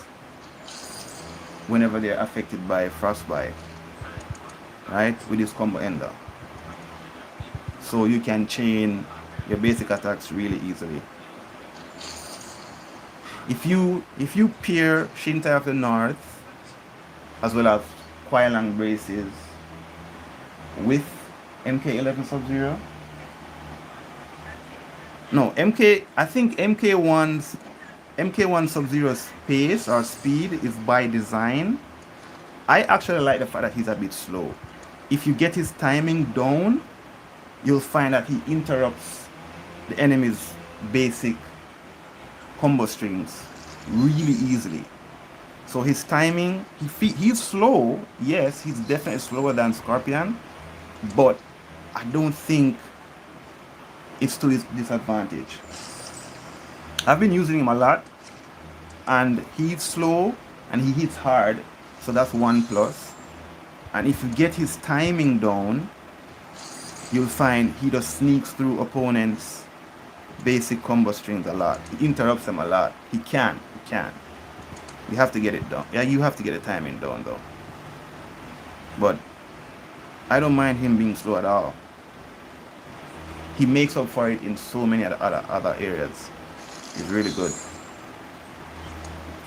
whenever they're affected by frostbite, right? With this combo ender, so you can chain your basic attacks really easily. If you pair Shintai of the North as well as Quailang Braces with MK11 Sub-Zero, No, MK. I think MK1 Sub-Zero's pace or speed is by design. I actually like the fact that he's a bit slow. If you get his timing down, you'll find that he interrupts the enemy's basic combo strings really easily. So his timing, he's slow. Yes, he's definitely slower than Scorpion, but I don't think it's to his disadvantage. I've been using him a lot, and he's slow and he hits hard, so that's one plus. And if you get his timing down, you'll find he just sneaks through opponents' basic combo strings a lot. He interrupts them a lot. He can. You have to get it done. Yeah, you have to get the timing down though. But I don't mind him being slow at all. He makes up for it in so many other areas. He's really good.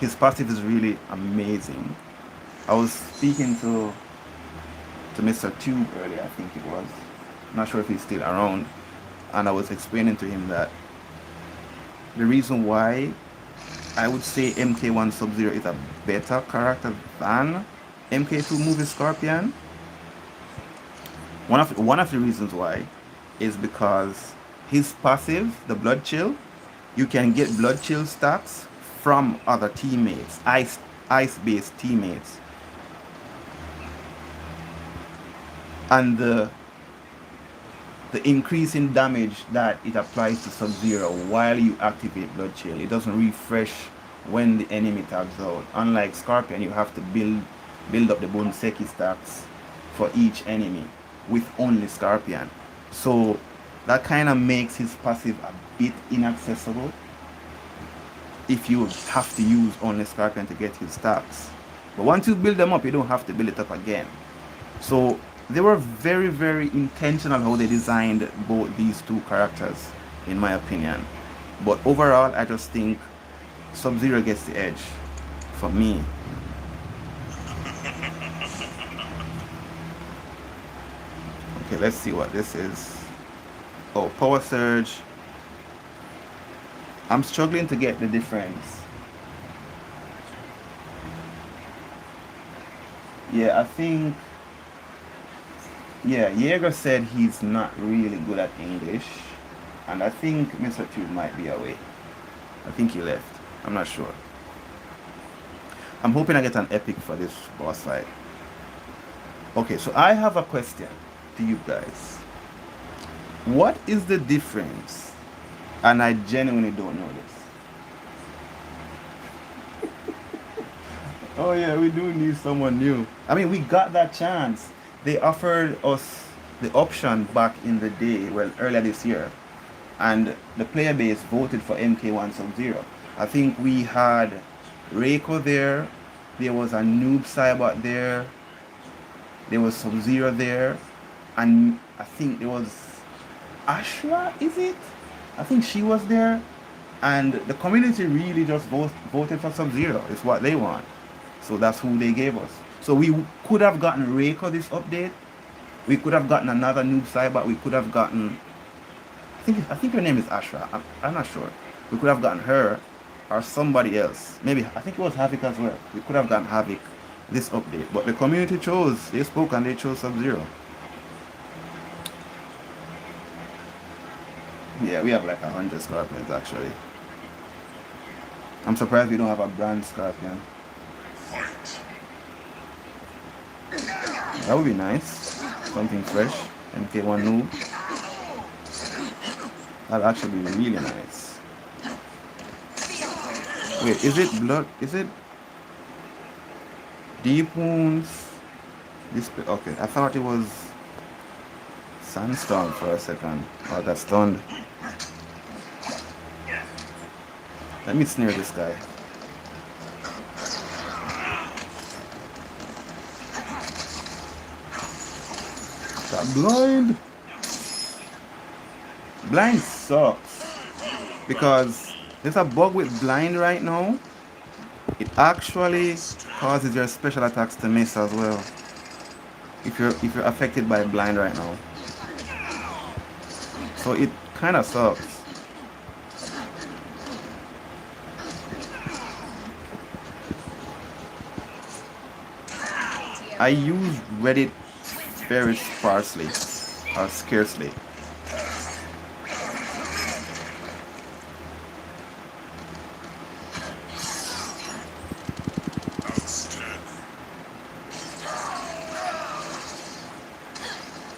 His passive is really amazing. I was speaking to Mr. Tube earlier, I think it was. Not sure if he's still around. And I was explaining to him that the reason why I would say MK1 Sub-Zero is a better character than MK2 Movie Scorpion. One of the reasons why is because his passive, the Blood Chill, you can get Blood Chill stacks from other teammates, ice-based teammates. And the increase in damage that it applies to Sub-Zero while you activate Blood Chill, it doesn't refresh when the enemy tags out. Unlike Scorpion, you have to build up the Bonseki stacks for each enemy with only Scorpion. So that kind of makes his passive a bit inaccessible if you have to use only Scorpion to get his stacks. But once you build them up, you don't have to build it up again. So they were very, very intentional how they designed both these two characters, in my opinion. But overall, I just think Sub-Zero gets the edge for me. Okay, let's see what this is. Oh, Power Surge. I'm struggling to get the difference. Yeah, I think... Yeah, Jaeger said he's not really good at English. And I think Mr. Tube might be away. I think he left. I'm not sure. I'm hoping I get an epic for this boss fight. Okay, so I have a question to you guys. What is the difference? And I genuinely don't know this. Oh yeah, we do need someone new. I mean, we got that chance. They offered us the option back in the day, well, earlier this year. And the player base voted for MK1 Sub-Zero. I think we had Reiko there. There was a Noob Saibot there. There was Sub-Zero there. And I think there was Ashra, is it? I think she was there. And the community really just voted for Sub-Zero. It's what they want. So that's who they gave us. So we could have gotten Reiko this update. We could have gotten another Noob Saibot. We could have gotten... I think her name is Ashra. I'm not sure. We could have gotten her or somebody else. Maybe, I think it was Havoc as well. We could have gotten Havoc this update. But the community chose. They spoke and they chose Sub-Zero. Yeah, we have like 100 Scorpions actually. I'm surprised we don't have a brand Scorpion. That would be nice. Something fresh. MK1 Noob. That'd actually be really nice. Wait, is it blood? Is it deep wounds? This, okay, I thought it was Sandstorm for a second. Oh, I got stunned. Let me snare this guy. Got blind. Blind sucks because there's a bug with blind right now. It actually causes your special attacks to miss as well. If you're affected by blind right now. So it kind of sucks. I use Reddit very sparsely or scarcely.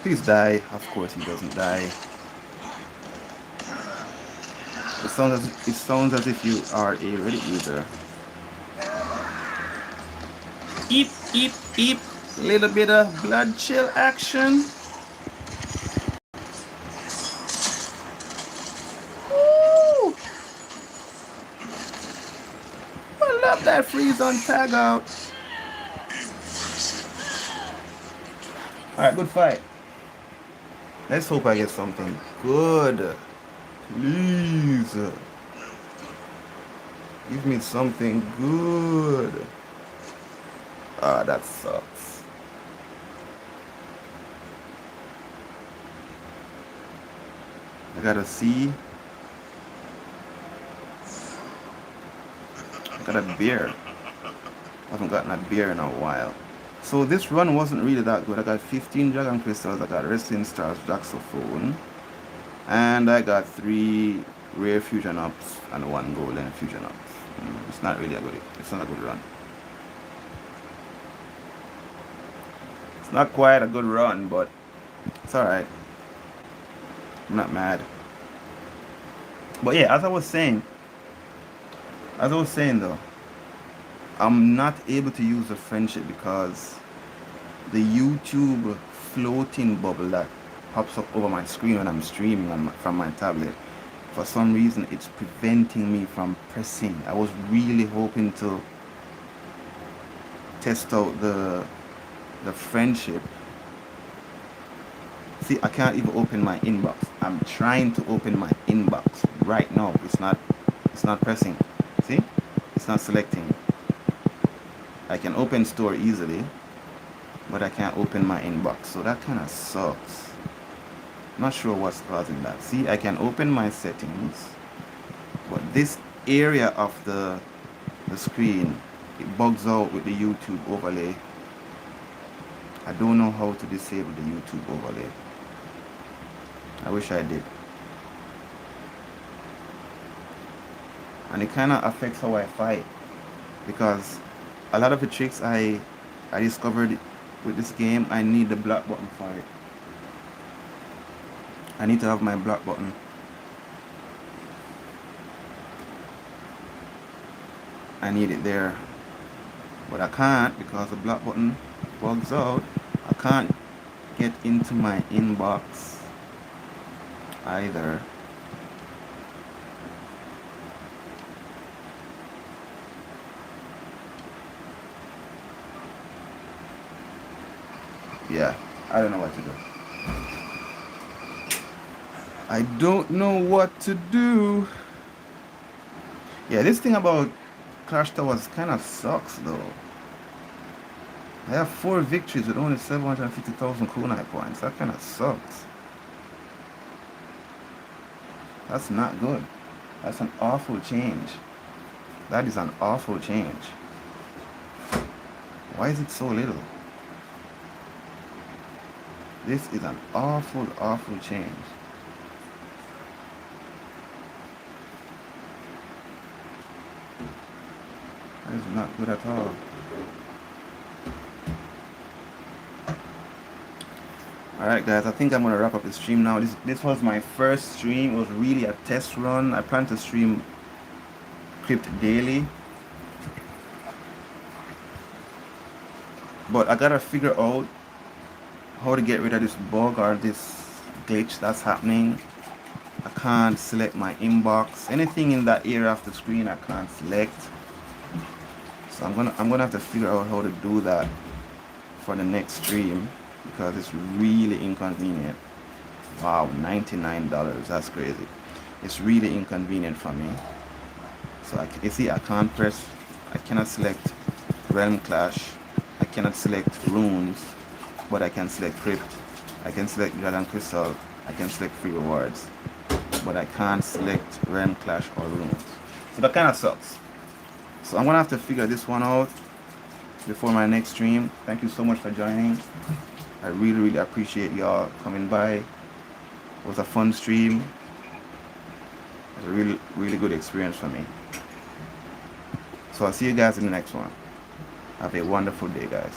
Please die. Of course he doesn't die. It sounds as if you are a Reddit user. Eep, eep, eep. Little bit of blood chill action. Woo! I love that freeze on tag out. Alright, good fight. Let's hope I get something good. Please. Give me something good. Ah, that sucks. I got a C. I got a beer. I haven't gotten a beer in a while. So this run wasn't really that good. I got 15 Dragon Crystals, I got Wrestling Stars, Jaxophone, and I got 3 Rare Fusion Ups and 1 Golden Fusion Ups. It's not really it's not a good run. It's not quite a good run, but it's alright. I'm not mad. But yeah, as I was saying though, I'm not able to use the friendship because the YouTube floating bubble that pops up over my screen when I'm streaming from my tablet, for some reason it's preventing me from pressing. I was really hoping to test out the friendship. See, I can't even open my inbox. I'm trying to open my inbox right now. It's not pressing. See? It's not selecting. I can open store easily, but I can't open my inbox. So that kind of sucks. Not sure what's causing that. See, I can open my settings, but this area of the screen, it bugs out with the YouTube overlay. I don't know how to disable the YouTube overlay. I wish I did. And it kind of affects how I fight, because a lot of the tricks I discovered with this game, I need the block button for it. I need to have my block button. I need it there, but I can't because the block button bugs out. I can't get into my inbox either. Yeah, I don't know what to do. I don't know what to do. Yeah, this thing about Clash Towers kind of sucks though. I have 4 victories with only 750,000 kunai points. That kind of sucks. That's not good. That's an awful change. That is an awful change. Why is it so little? This is an awful, awful change. That is not good at all. Alright guys, I think I'm going to wrap up the stream now. This was my first stream. It was really a test run. I plan to stream Krypt daily. But I gotta figure out how to get rid of this bug or this glitch that's happening. I can't select my inbox. Anything in that area of the screen I can't select. So I'm gonna have to figure out how to do that for the next stream, because it's really inconvenient. Wow, $99, that's crazy. It's really inconvenient for me. So you see, I can't press, I cannot select Realm Clash, I cannot select Runes, but I can select Krypt, I can select Dragon Crystal, I can select free rewards, but I can't select Realm Clash or Runes. So that kind of sucks. So I'm gonna have to figure this one out. before my next stream. Thank you so much for joining. I really, really appreciate y'all coming by. It was a fun stream. It was a really, really good experience for me. So I'll see you guys in the next one. Have a wonderful day, guys.